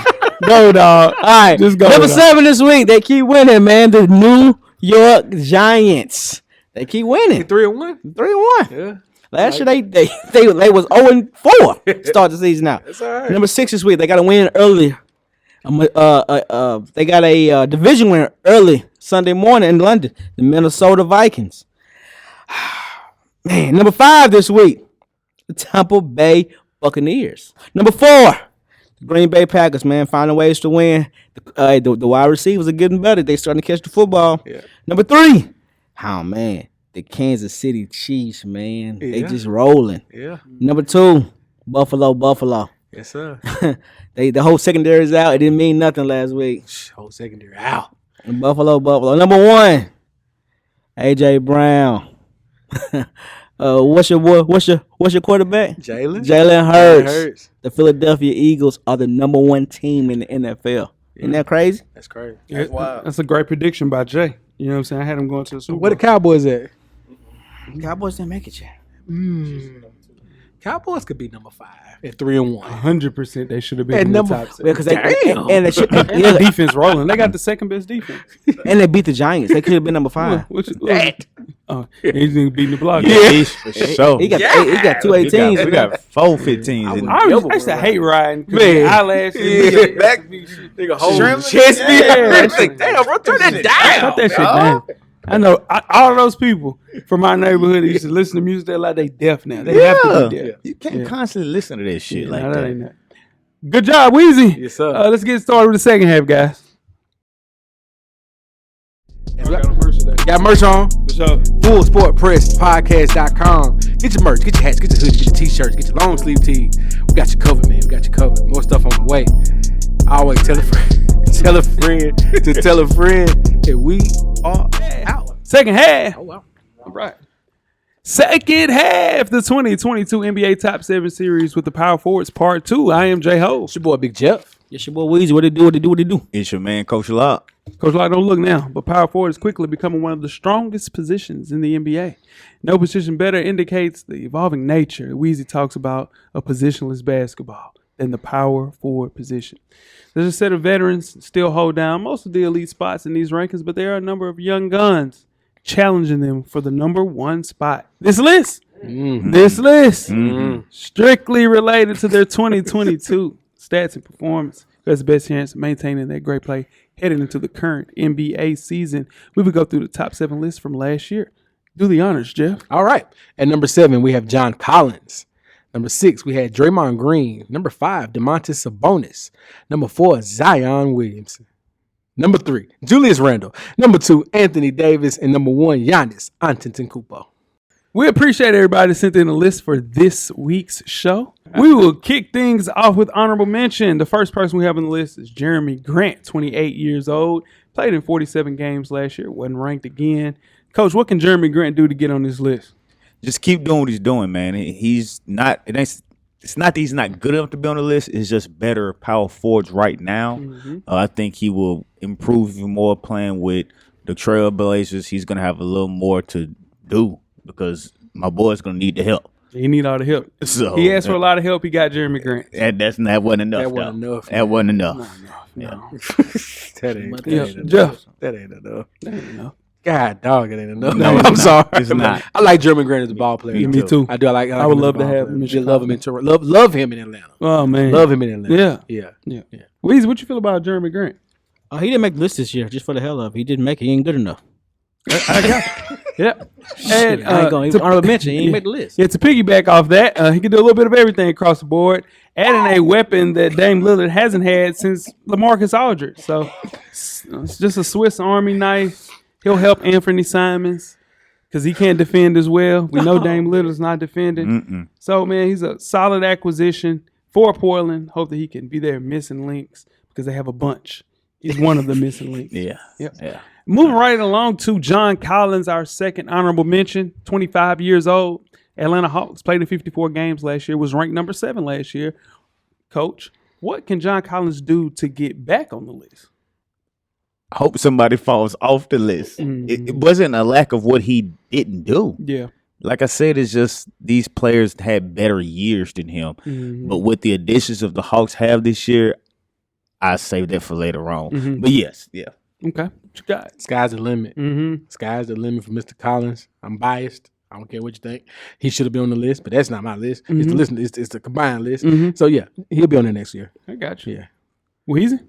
Go, dog. All right, Just go, number dog. 7 this week. They keep winning, man. The New York Giants. They keep winning. 3-1. 3-1. Yeah. Last year they was 0-4 start the season out. That's all right. Number 6 this week. They got a win early. They got a division win early Sunday morning in London. The Minnesota Vikings. Man, number 5 this week. The Tampa Bay Buccaneers. Number 4. The Green Bay Packers, man, finding ways to win. The wide receivers are getting better. They starting to catch the football. Yeah. Number 3. Oh, man. The Kansas City Chiefs, man. They Yeah. just rolling. Yeah. Number 2. Buffalo. Yes, sir. The whole secondary is out. It didn't mean nothing last week. Whole secondary out. And Buffalo. Number 1. AJ Brown. What's your quarterback? Jalen Hurts. The Philadelphia Eagles are the number 1 team in the NFL. Isn't that crazy? That's crazy. That's a great prediction by Jay. You know what I'm saying? I had him going to the Super Bowl. Where the Cowboys at? Cowboys didn't make it yet. Cowboys could be number 5 at 3-1. 100% they should have been At in the number top f- six. Because Damn. they should, And the defense rolling. They got the second best defense. and they beat the Giants. They could have been number 5. Oh, he's beating the block. He's for sure. He got 2 18s. We got 4 15s. in I used to hate riding. Man. Eyelashes. Back, nigga, hold Shrimp. chest me. Yeah. Like, damn, bro, turn that down. Cut that shit down. I know all of those people from my neighborhood that used to listen to music. They're like they deaf now. They have to be deaf. You can't constantly listen to that shit like Nah, that. ain't that. Good job, Weezy. Yes, sir. Let's get started with the second half, guys. Got merch on. Full Sport Press Podcast.com. Get your merch, get your hats, get your hoodies, get your t-shirts, get your long sleeve tees. We got you covered, man. We got you covered. More stuff on the way. Always tell a friend, tell a friend to tell a friend that we are out. Second half. Oh, wow. All right. Second half, the 2022 NBA Top 7 Series with the Power Forwards Part 2. I am J-Ho. It's your boy, Big Jeff. Yes, your boy Weezy. What they do? It's your man, Coach Locke. Coach Locke, don't look now, but power forward is quickly becoming one of the strongest positions in the NBA. No position better indicates the evolving nature Weezy talks about of positionless basketball than the power forward position. There's a set of veterans still hold down most of the elite spots in these rankings, but there are a number of young guns challenging them for the number 1 spot. This list, strictly related to their 2022 stats and performance. Who has the best chance of maintaining that great play heading into the current NBA season? We will go through the top 7 lists from last year. Do the honors, Jeff. All right. At number 7, we have John Collins. Number 6, we had Draymond Green. Number 5, DeMontis Sabonis. Number 4, Zion Williamson. Number 3, Julius Randle. Number 2, Anthony Davis. And number 1, Giannis Antetokounmpo. We appreciate everybody that sent in a list for this week's show. We will kick things off with honorable mention. The first person we have on the list is Jeremy Grant, 28 years old. Played in 47 games last year. Wasn't ranked again. Coach, what can Jeremy Grant do to get on this list? Just keep doing what he's doing, man. He's not. It's not that he's not good enough to be on the list. It's just better power forwards right now. I think he will improve even more playing with the Trailblazers. He's going to have a little more to do because my boy's going to need the help. He need all the help. So he asked for a lot of help. He got Jeremy Grant. And that wasn't enough. That wasn't enough. That wasn't enough. No. That ain't Jeff. That ain't enough. That ain't enough. God, dog, it ain't enough. No, I'm sorry. It's not. I like Jeremy Grant as a ball player. Me too. I do. I like I would him as a love to ball have player. him in Just love him in Chicago. Toronto. Love him in Atlanta. Oh, man. Love him in Atlanta. Yeah. Yeah. Weezy, what you feel about Jeremy Grant? He didn't make the list this year just for the hell of it. He didn't make it. He ain't good enough. Yeah. And, I ain't going to honorable mention. He ain't make the list. Yeah, to piggyback off that, he can do a little bit of everything across the board, adding a weapon that Dame Lillard hasn't had since LaMarcus Aldridge. So it's just a Swiss Army knife. He'll help Anthony Simons because he can't defend as well. We know Dame Lillard's not defending. So, man, he's a solid acquisition for Portland. Hope that he can be their missing links because they have a bunch. He's one of the missing links. Yeah. Moving right along to John Collins, our second honorable mention, 25 years old. Atlanta Hawks, played in 54 games last year, was ranked number 7 last year. Coach, what can John Collins do to get back on the list? I hope somebody falls off the list. It wasn't a lack of what he didn't do. Yeah. Like I said, it's just these players had better years than him. But with the additions of the Hawks have this year, I save that for later on. But yes, yeah. Okay. What you got? Sky's the limit. Sky's the limit for Mr. Collins. I'm biased. I don't care what you think. He should have been on the list, but that's not my list. It's the list. It's the combined list. So yeah, he'll be on there next year. I got you. Yeah. Weezy?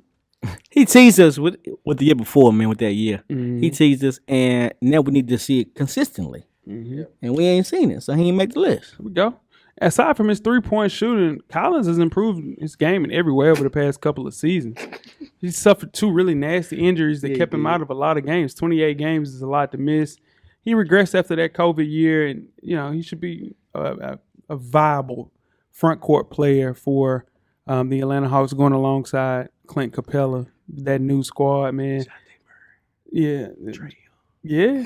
He teased us with the year before, man, with that year. He teased us, and now we need to see it consistently. And we ain't seen it, so he ain't make the list. Here we go. Aside from his three-point shooting, Collins has improved his game in every way over the past couple of seasons. He suffered 2 really nasty injuries that kept him out of a lot of games. 28 games is a lot to miss. He regressed after that COVID year, and he should be a viable front court player for the Atlanta Hawks, going alongside Clint Capella, that new squad, man. Yeah. Yeah.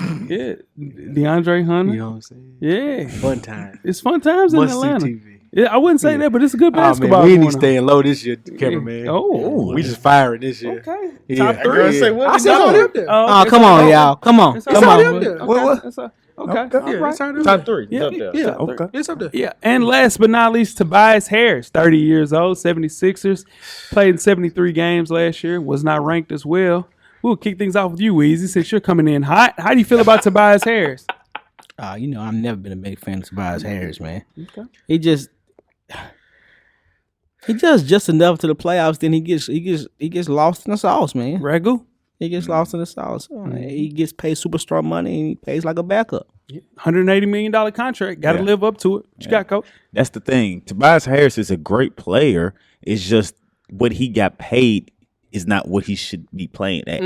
DeAndre Hunter. You know what I'm saying? Yeah. Fun time. It's fun times in Must see Atlanta. TV. Yeah, I wouldn't say that, but it's a good basketball. Man, we going ain't on. staying low this year, cameraman. Oh. We just firing this year. Okay. Yeah. Top 3. Say, what I we said doing? already up there. Oh, come on, y'all. Come on. It's Come already on. up there. What? Okay. Okay. Okay. All Yeah, right. it's hard to Top 3. Yeah. It's up there. Yeah, Okay. it's up there. Yeah, and last but not least, Tobias Harris, 30 years old, 76ers, played in 73 games last year, was not ranked as well. We'll kick things off with you, Weezy, since you're coming in hot. How do you feel about Tobias Harris? I've never been a big fan of Tobias Harris, man. Okay. He does just enough to the playoffs, then he gets lost in the sauce, man. Ragu, He gets lost in the sauce. He gets paid superstar money and he pays like a backup. $180 million contract. Got to live up to it. What you got, Coach? That's the thing. Tobias Harris is a great player. It's just what he got paid is not what he should be playing at.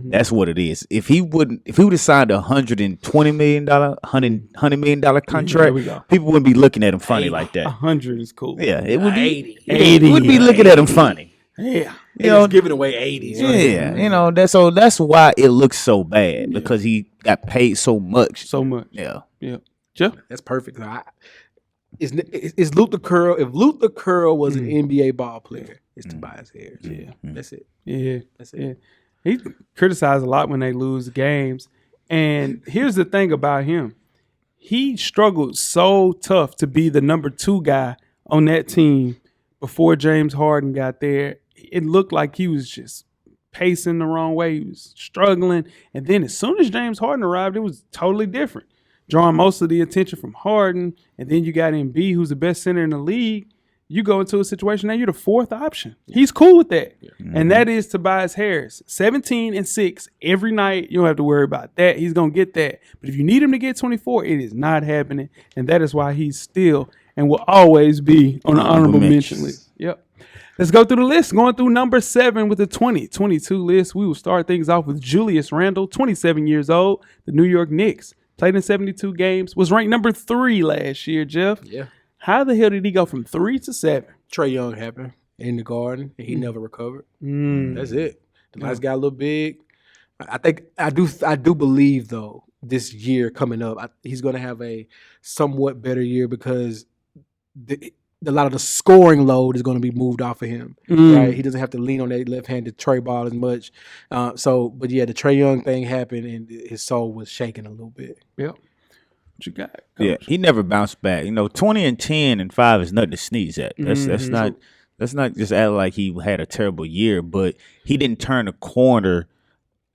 That's what it is. If he would have signed a $120 million, $100 million contract, we go. people wouldn't be looking at him funny like that. 100 is cool. Yeah, it would be 80. Would be looking at him funny. Yeah. They just giving away 80s. Yeah, you know that's why it looks so bad because he got paid so much. So much. Yeah. Yeah. Jeff? That's perfect. Is Luke the Curl? If Luke the Curl was an NBA ball player, it's Tobias Harris. Yeah. That's it. Yeah. That's it. Yeah. He's criticized a lot when they lose games. And here's the thing about him. He struggled so tough to be the number 2 guy on that team before James Harden got there. It looked like he was just pacing the wrong way. He was struggling. And then as soon as James Harden arrived, it was totally different. Drawing most of the attention from Harden. And then you got Embiid, who's the best center in the league. You go into a situation now, you're the 4th option. He's cool with that. Yeah. And that is Tobias Harris. 17-6 every night. You don't have to worry about that. He's going to get that. But if you need him to get 24, it is not happening. And that is why he's still and will always be on the honorable mention list. Yep. Let's go through the list. Going through number 7 with the 2022 list. We will start things off with Julius Randle, 27 years old, the New York Knicks. Played in 72 games. Was ranked number 3 last year, Jeff. Yeah. How the hell did he go from 3 to 7? Trae Young happened in the Garden, and he never recovered. That's it. The lights got a little big. I do believe though this year coming up, he's going to have a somewhat better year because a lot of the scoring load is going to be moved off of him. Right? He doesn't have to lean on that left-handed Trey ball as much. But yeah, the Trae Young thing happened, and his soul was shaking a little bit. Yep. What you got, Coach? Yeah, he never bounced back. 20-10-5 is nothing to sneeze at. That's not just act like he had a terrible year, but he didn't turn a corner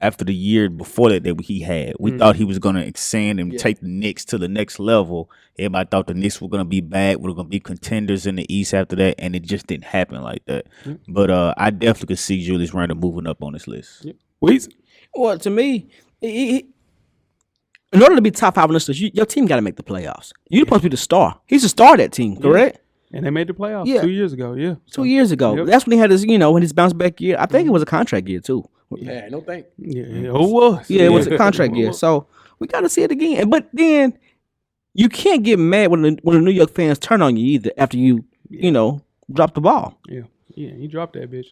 after the year before that he had. We thought he was going to extend and take the Knicks to the next level. Everybody thought the Knicks were going to be back. We were going to be contenders in the East after that, and it just didn't happen like that. But I definitely could see Julius Randle moving up on this list. Weezy? Well, to me, in order to be top 5 on this list, your team got to make the playoffs. You're supposed to be the star. He's the star of that team, correct? And they made the playoffs 2 years ago, 2 years ago. Yep. That's when he had his, when his bounce back year. I think it was a contract year, too. Yeah, no thank. Yeah, it was. Yeah, it was a contract year. So we got to see it again. But then you can't get mad when the New York fans turn on you either after you drop the ball. Yeah, he dropped that bitch.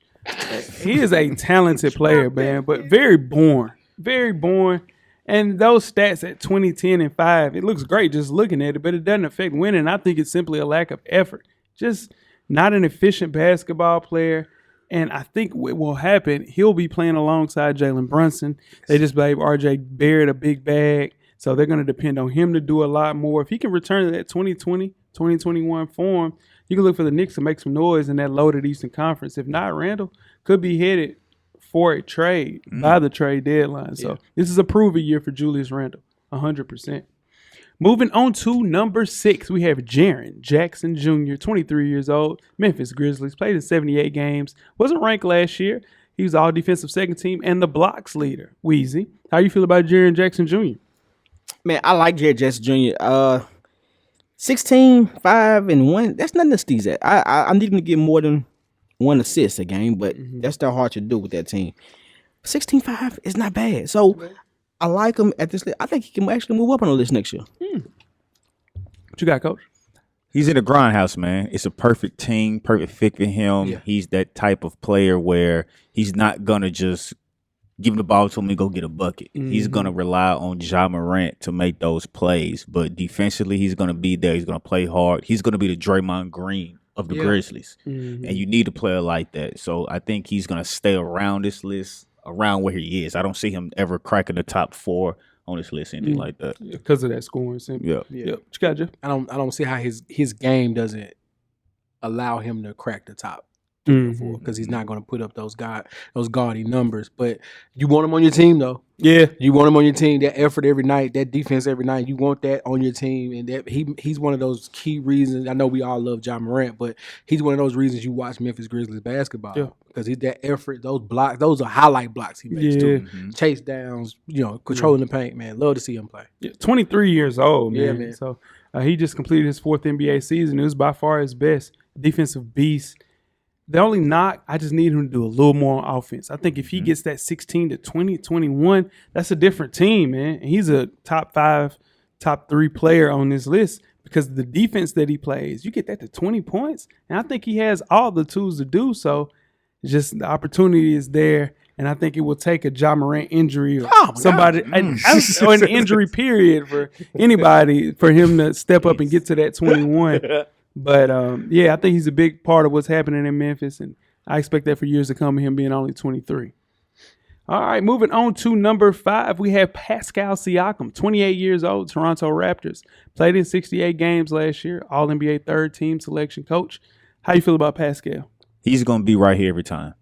He is a talented player, man, but very boring. Very boring. And those stats at 20-10-5, it looks great just looking at it, but it doesn't affect winning. I think it's simply a lack of effort. Just not an efficient basketball player. And I think what will happen, he'll be playing alongside Jalen Brunson. They just gave R.J. Barrett a big bag, so they're going to depend on him to do a lot more. If he can return to that 2020, 2021 form, you can look for the Knicks to make some noise in that loaded Eastern Conference. If not, Randall could be headed for a trade by the trade deadline. So this is a prove-it year for Julius Randle, 100%. Moving on to number 6, we have Jaren Jackson Jr., 23 years old, Memphis Grizzlies, played in 78 games, wasn't ranked last year. He was all defensive second team and the blocks leader. Weezy, how you feel about Jaren Jackson Jr.? Man, I like Jaren Jackson Jr. 16, 5, and 1, that's nothing to sneeze at. I need him to get more than 1 assist a game, but that's still hard to do with that team. 16-5 is not bad. So I like him at this list. I think he can actually move up on the list next year. What you got, Coach? He's in the grindhouse, man. It's a perfect team, perfect fit for him. Yeah. He's that type of player where he's not going to just give him the ball to him and go get a bucket. He's going to rely on Ja Morant to make those plays. But defensively, he's going to be there. He's going to play hard. He's going to be the Draymond Green of the Grizzlies. And you need a player like that. So I think he's going to stay around this list, around where he is. I don't see him ever cracking the top 4 on this list, anything like that. Because of that scoring. Yeah. What you got, Jeff? I don't see how his game doesn't allow him to crack the top. Because he's not going to put up those gaudy numbers. But you want him on your team, though. Yeah. You want him on your team. That effort every night, that defense every night. You want that on your team, and that he's one of those key reasons. I know we all love Ja Morant, but he's one of those reasons you watch Memphis Grizzlies basketball. Yeah. Because he's that effort, those blocks, those are highlight blocks he makes too. Chase downs, controlling the paint, man. Love to see him play. Yeah, 23 years old, man. Yeah, man. So he just completed his 4th NBA season. It was by far his best. Defensive beast. The only knock, I just need him to do a little more on offense. I think if he gets that 16 to 20, 21, that's a different team, man. And he's a top 5, top 3 player on this list because of the defense that he plays. You get that to 20 points, and I think he has all the tools to do so. Just the opportunity is there, and I think it will take a Ja Morant injury or somebody, or an injury period for anybody for him to step up and get to that 21. But, I think he's a big part of what's happening in Memphis, and I expect that for years to come, him being only 23. All right, moving on to number 5, we have Pascal Siakam, 28 years old, Toronto Raptors. Played in 68 games last year, All-NBA third-team selection coach. How you feel about Pascal? He's going to be right here every time.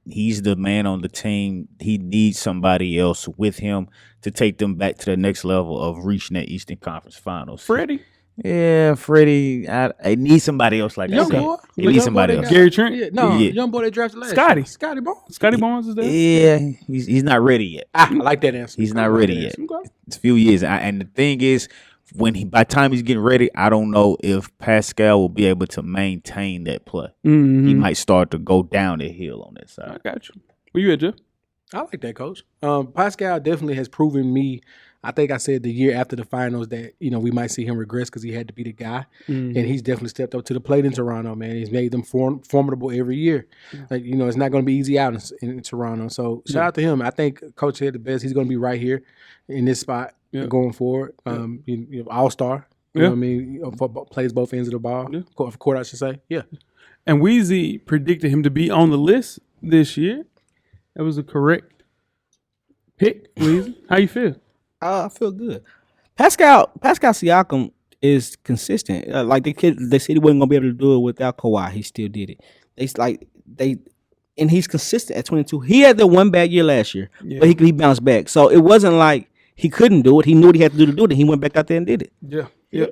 He's the man on the team. He needs somebody else with him to take them back to the next level of reaching that Eastern Conference Finals. Freddie? Yeah, Freddie. I need somebody else like that. He needs somebody else. Gary Trent? Young boy that drafted last year. Scotty Barnes. Scotty Barnes is there? Yeah, he's not ready yet. I like that answer. He's not ready yet. It's a few years. And the thing is, by the time he's getting ready, I don't know if Pascal will be able to maintain that play. He might start to go down the hill on that side. I got you. Where you at, Jeff? I like that, Coach. Pascal definitely has proven me. I think I said the year after the finals that, we might see him regress because he had to be the guy. And he's definitely stepped up to the plate in Toronto, man. He's made them formidable every year. Like, it's not going to be easy out in Toronto. So shout out to him. I think Coach said the best. He's going to be right here in this spot going forward. All-star. You know what I mean? Plays both ends of the ball. Court, I should say. Yeah. And Weezy predicted him to be on the list this year. That was a correct pick, Weezy. How you feel? I feel good. Pascal Siakam is consistent. Like they said he wasn't gonna be able to do it without Kawhi. He still did it. And he's consistent at 22. He had the one bad year last year, but he bounced back. So it wasn't like he couldn't do it. He knew what he had to do it. And he went back out there and did it. Yeah.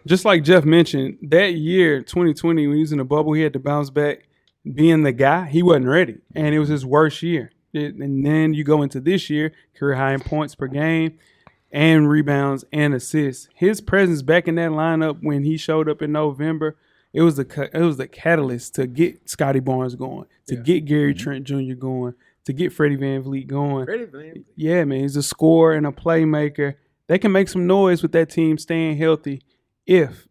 Just like Jeff mentioned, that year, 2020, when he was in the bubble, he had to bounce back. Being the guy, he wasn't ready, and it was his worst year. And then you go into this year, career high in points per game, and rebounds and assists. His presence back in that lineup when he showed up in November, it was the catalyst to get Scotty Barnes going, to get Gary Trent Jr. going, to get Freddie VanVleet going. Yeah, man, he's a scorer and a playmaker. They can make some noise with that team staying healthy if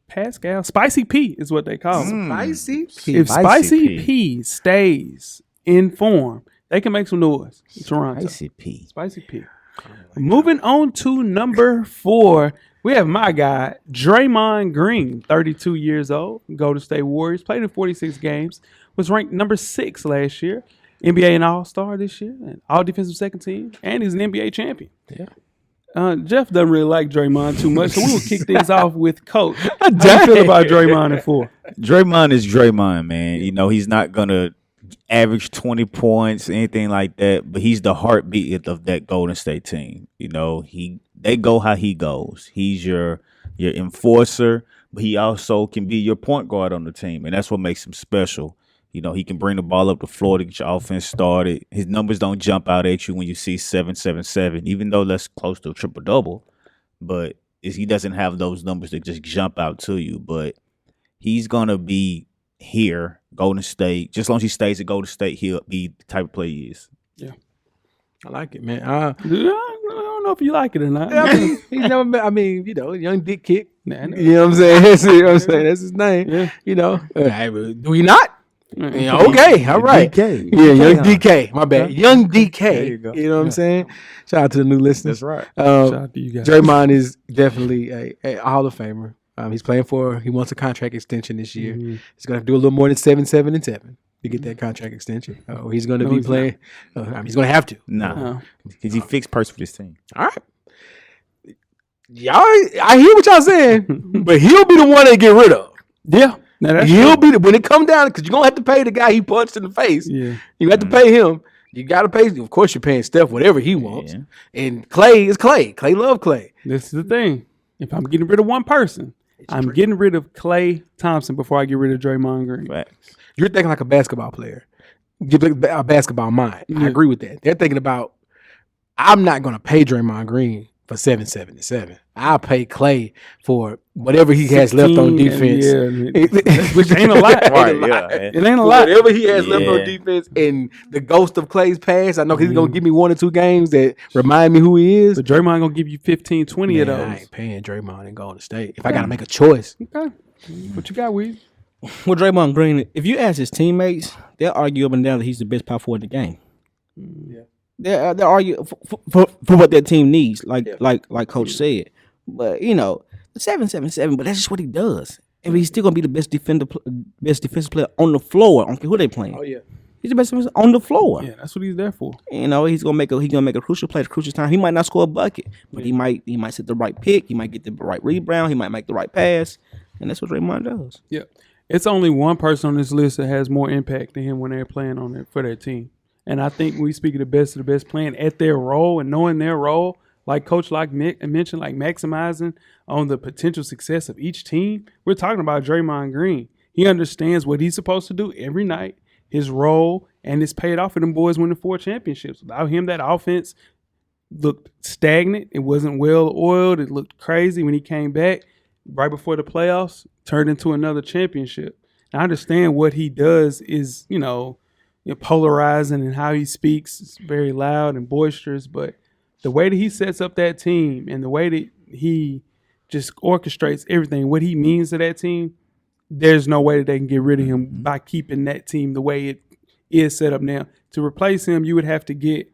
Pascal, Spicy P is what they call him. Spicy P. If Spicy P stays in form, they can make some noise in Toronto. Spicy P. Moving on to number 4, we have my guy, Draymond Green, 32 years old, Golden State Warriors, played in 46 games, was ranked number 6 last year, NBA and All-Star this year, and All-Defensive Second Team, and he's an NBA champion. Yeah. Jeff doesn't really like Draymond too much, so we will kick things off with Coach. How do you feel about Draymond at 4? Draymond is Draymond, man. He's not going to average 20 points, anything like that, but he's the heartbeat of that Golden State team. They go how he goes. He's your enforcer, but he also can be your point guard on the team, and that's what makes him special. He can bring the ball up the floor to get your offense started. His numbers don't jump out at you when you see 777, even though that's close to a triple-double, but he doesn't have those numbers that just jump out to you. But he's going to be here, Golden State. Just as long as he stays at Golden State, he'll be the type of player he is. Yeah. I like it, man. I don't know if you like it or not. He's never been, young dick kick. You know what I'm saying? That's his name. Yeah. Do we not? Okay, all right. DK. Yeah, young DK. My bad. Young DK. There you go. You know what I'm saying? Shout out to the new listeners. That's right. Shout out to you guys. Draymond is definitely a Hall of Famer. He wants a contract extension this year. He's going to do a little more than 7, 7, and 7. to get that contract extension. Oh, he's going to be playing. He's going to have to. No, because he fixed purse for this team. All right. Y'all, I hear what y'all saying, but he'll be the one they get rid of. Yeah. He'll be when it come down because you're gonna have to pay the guy he punched in the face. Yeah, you have to pay him. You got to pay. Of course, you're paying Steph whatever he wants, and Clay is Clay. Clay love Clay. This is the thing. If I'm getting rid of one person, I'm getting rid of Klay Thompson before I get rid of Draymond Green. Right. You're thinking like a basketball player. You think a basketball mind. I agree with that. They're thinking about. I'm not gonna pay Draymond Green for $777. I'll pay Clay for whatever he has left on defense. Which ain't a lot. Right, It ain't a lot. Whatever he has left on defense and the ghost of Clay's past, I know he's going to give me 1 or 2 games that remind me who he is. But Draymond going to give you 15, 20 of those. I ain't paying Draymond and Golden State if I got to make a choice. Okay. What you got, Weezy? Well, Draymond Green, if you ask his teammates, they'll argue up and down that he's the best power forward in the game. Yeah. They'll argue for what their team needs, like Coach said. But, you know, 777, but that's just what he does. And he's still going to be the best defensive player on the floor. I don't care who they playing. Oh, yeah. He's the best defensive on the floor. Yeah, that's what he's there for. You know, he's gonna make a crucial play at a crucial time. He might not score a bucket, but he might set the right pick. He might get the right rebound. He might make the right pass, and that's what Draymond does. Yeah, it's only one person on this list that has more impact than him when they're playing on it for their team. And I think we speak of the best playing at their role and knowing their role, like Coach Locke mentioned, like maximizing on the potential success of each team. We're talking about Draymond Green. He understands what he's supposed to do every night, his role, and it's paid off for them boys winning 4 championships. Without him, that offense looked stagnant. It wasn't well oiled. It looked crazy when he came back right before the playoffs, turned into another championship. And I understand what he does is, polarizing and how he speaks. It's very loud and boisterous, but the way that he sets up that team and the way that he just orchestrates everything, what he means to that team, there's no way that they can get rid of him by keeping that team the way it is set up now. To replace him, you would have to get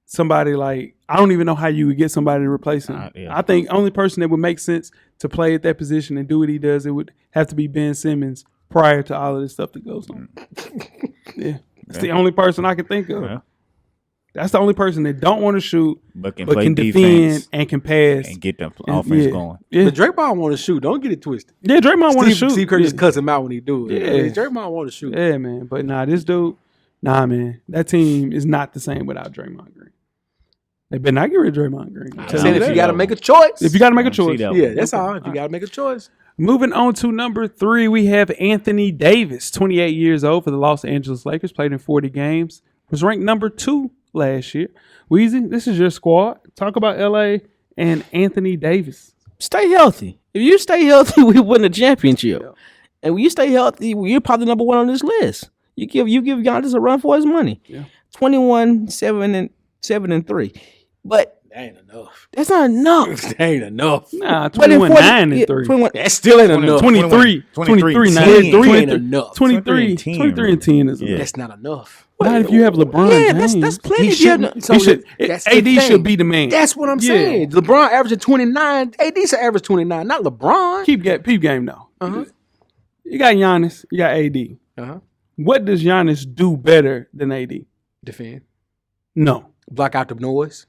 somebody like, I don't even know how you would get somebody to replace him. I think only person that would make sense to play at that position and do what he does, it would have to be Ben Simmons prior to all of this stuff that goes on. Yeah. That's the only person I can think of. Yeah. That's the only person that don't want to shoot, but can defend and can pass and get the offense going. Yeah. But Draymond want to shoot. Don't get it twisted. Yeah, Draymond want to shoot. Steve Kerr just cuts him out when he do it. Yeah, Draymond want to shoot. Yeah, man. But this dude, man, that team is not the same without Draymond Green. They better not get rid of Draymond Green. I'm saying if you got to make a choice. If you got to make a choice. Yeah, that's all. If you got to make a choice. Moving on to number 3, we have Anthony Davis, 28 years old for the Los Angeles Lakers, played in 40 games, was ranked number 2 last year. Weezy, this is your squad. Talk about LA and Anthony Davis. Stay healthy. If you stay healthy, we win a championship. Yeah. And when you stay healthy, you're probably number 1 on this list. You give Giannis a run for his money. Yeah. 21, 7 and 3. But that ain't enough. That's not enough. That ain't enough. Nah, 21, 9 and 3. That still ain't enough. 23, 9 and 3 ain't enough. 23 and 10 is enough. That's not enough. Not if you have LeBron James. That's plenty. AD should be the man. That's what I'm saying. LeBron averaging 29. AD should average 29, not LeBron. Peep game though. You got Giannis. You got AD. What does Giannis do better than AD? Defend. No. Block out the noise.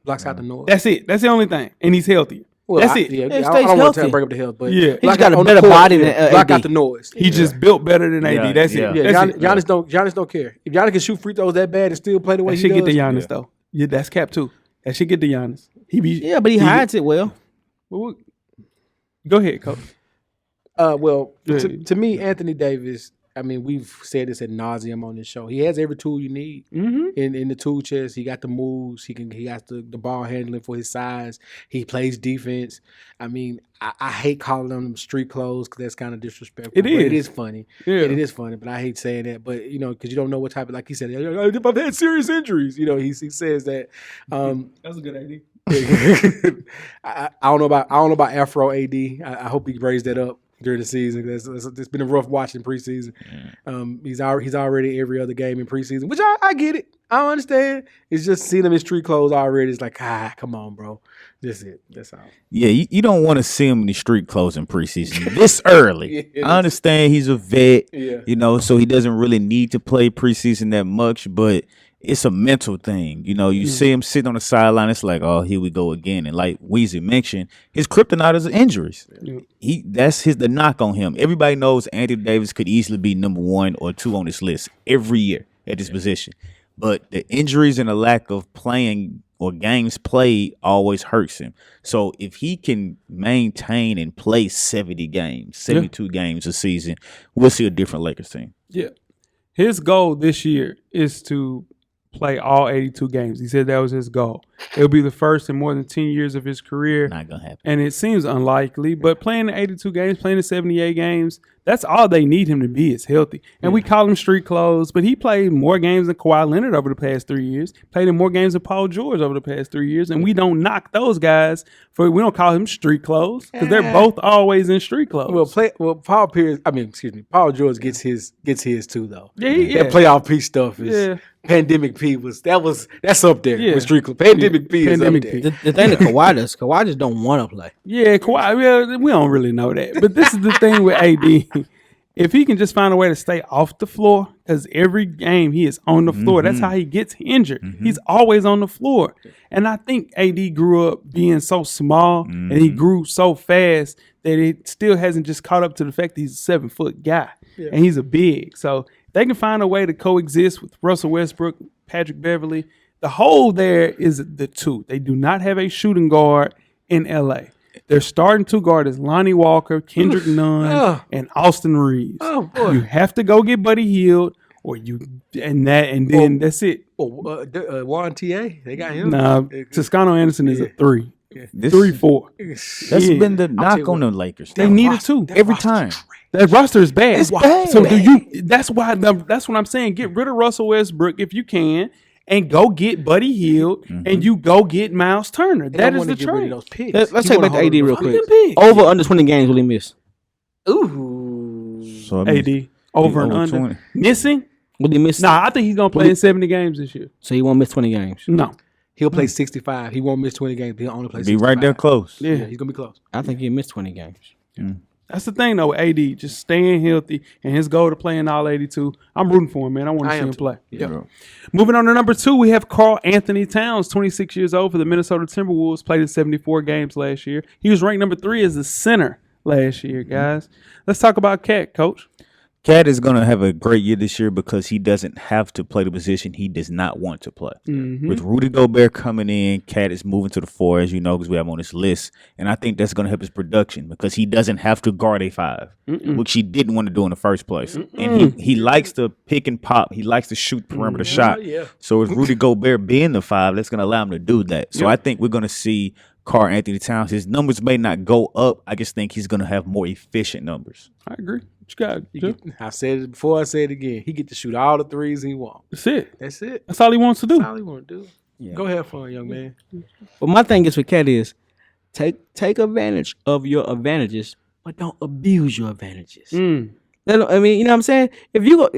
Blocks out the noise. That's it. That's the only thing. And he's healthy. Well, that's it. Yeah, I don't want to bring up the health, but he's got a better body than block out the noise. He just built better than AD. That's it. Yeah, Giannis don't care. If Giannis can shoot free throws that bad and still play the way he does. That should get to Giannis though. Yeah, that's cap too. That should get to Giannis. But he hides it well. Go ahead, Coach. To me, Anthony Davis, I mean, we've said this ad nauseum on this show. He has every tool you need in the tool chest. He got the moves. He has the ball handling for his size. He plays defense. I mean, I hate calling them street clothes because that's kind of disrespectful. It is. It is funny. Yeah. It is funny, but I hate saying that. But because you don't know what type of, like he said, if I've had serious injuries, he says that. That's a good idea. I don't know about Afro AD. I hope he raised that up during the season. It's been a rough watching preseason. He's already every other game in preseason, which I get it. I understand. It's just seeing him in street clothes already. It's like, come on, bro. That's it. That's all. Yeah, you don't want to see him in the street clothes in preseason this early. Yes. I understand he's a vet, Yeah. so he doesn't really need to play preseason that much, but it's a mental thing. You see him sitting on the sideline, it's like, oh, here we go again. And like Weezy mentioned, his kryptonite is injuries. Yeah. That's the knock on him. Everybody knows Anthony Davis could easily be number 1 or 2 on this list every year at this position. But the injuries and the lack of playing or games played always hurts him. So if he can maintain and play 70 games, 72 games a season, we'll see a different Lakers team. Yeah. His goal this year is to play all 82 games. He said that was his goal. It'll be the first in more than 10 years of his career. Not going to happen. And it seems unlikely, but playing the 82 games, playing the 78 games, that's all they need him to be is healthy. And we call him street clothes, but he played more games than Kawhi Leonard over the past 3 years, played in more games than Paul George over the past 3 years, and we don't knock those guys we don't call him street clothes because they're both always in street clothes. Paul George gets his too though. Yeah. That playoff P stuff is pandemic P that's up there with street clothes. Pandemic P is up there. The thing that Kawhi just don't want to play. Yeah, Kawhi, we don't really know that. But this is the thing with AD. If he can just find a way to stay off the floor, because every game he is on the floor. That's how he gets injured. He's always on the floor. And I think AD grew up being so small and he grew so fast that it still hasn't just caught up to the fact that he's a 7-foot guy. Yeah. And he's a big. So if they can find a way to coexist with Russell Westbrook, Patrick Beverly, the hole there is the two. They do not have a shooting guard in LA. Their starting 2 guard is Lonnie Walker, Kendrick Nunn, and Austin Reeves. Oh boy! You have to go get Buddy Hield, and then that's it. Juan T.A. They got him. Nah, Toscano Anderson is a 3. 3-4. That's been the knock on the Lakers. They need it too every time. That roster is bad. It's bad. So that's what I'm saying. Get rid of Russell Westbrook if you can. And go get Buddy Hield, and you go get Miles Turner. That is the trade. Let's take back to AD real quick. Over under 20 games will he miss? Ooh. So AD over and under 20. Missing? Will he miss? Nah, I think he's gonna play in 70 games this year. So he won't miss 20 games. No, he'll play 65. He won't miss 20 games. He'll only play 65. Be right there close. Yeah, he's gonna be close. I think he'll miss 20 games. That's the thing though. With AD just staying healthy and his goal to play in all 82. I'm rooting for him, man. I want to see him play. Yeah. Moving on to number 2, we have Karl Anthony Towns, 26 years old for the Minnesota Timberwolves. Played in 74 games last year. He was ranked number 3 as the center last year, guys. Let's talk about Cat, Coach. Cat is going to have a great year this year because he doesn't have to play the position he does not want to play. With Rudy Gobert coming in, Cat is moving to the 4, as you know, because we have him on this list. And I think that's going to help his production because he doesn't have to guard a 5, which he didn't want to do in the first place. And he likes to pick and pop. He likes to shoot perimeter shot. Yeah. So with Rudy Gobert being the 5, that's going to allow him to do that. So I think we're going to see Karl Anthony Towns. His numbers may not go up. I just think he's going to have more efficient numbers. I agree. What you got? I said it before. I say it again. He get to shoot all the threes he wants. That's it. That's all he wants to do. That's all he want to do. Yeah. Go have fun, young man. But my thing is with Cat is take advantage of your advantages, but don't abuse your advantages. I mean, you know what I'm saying? If you go,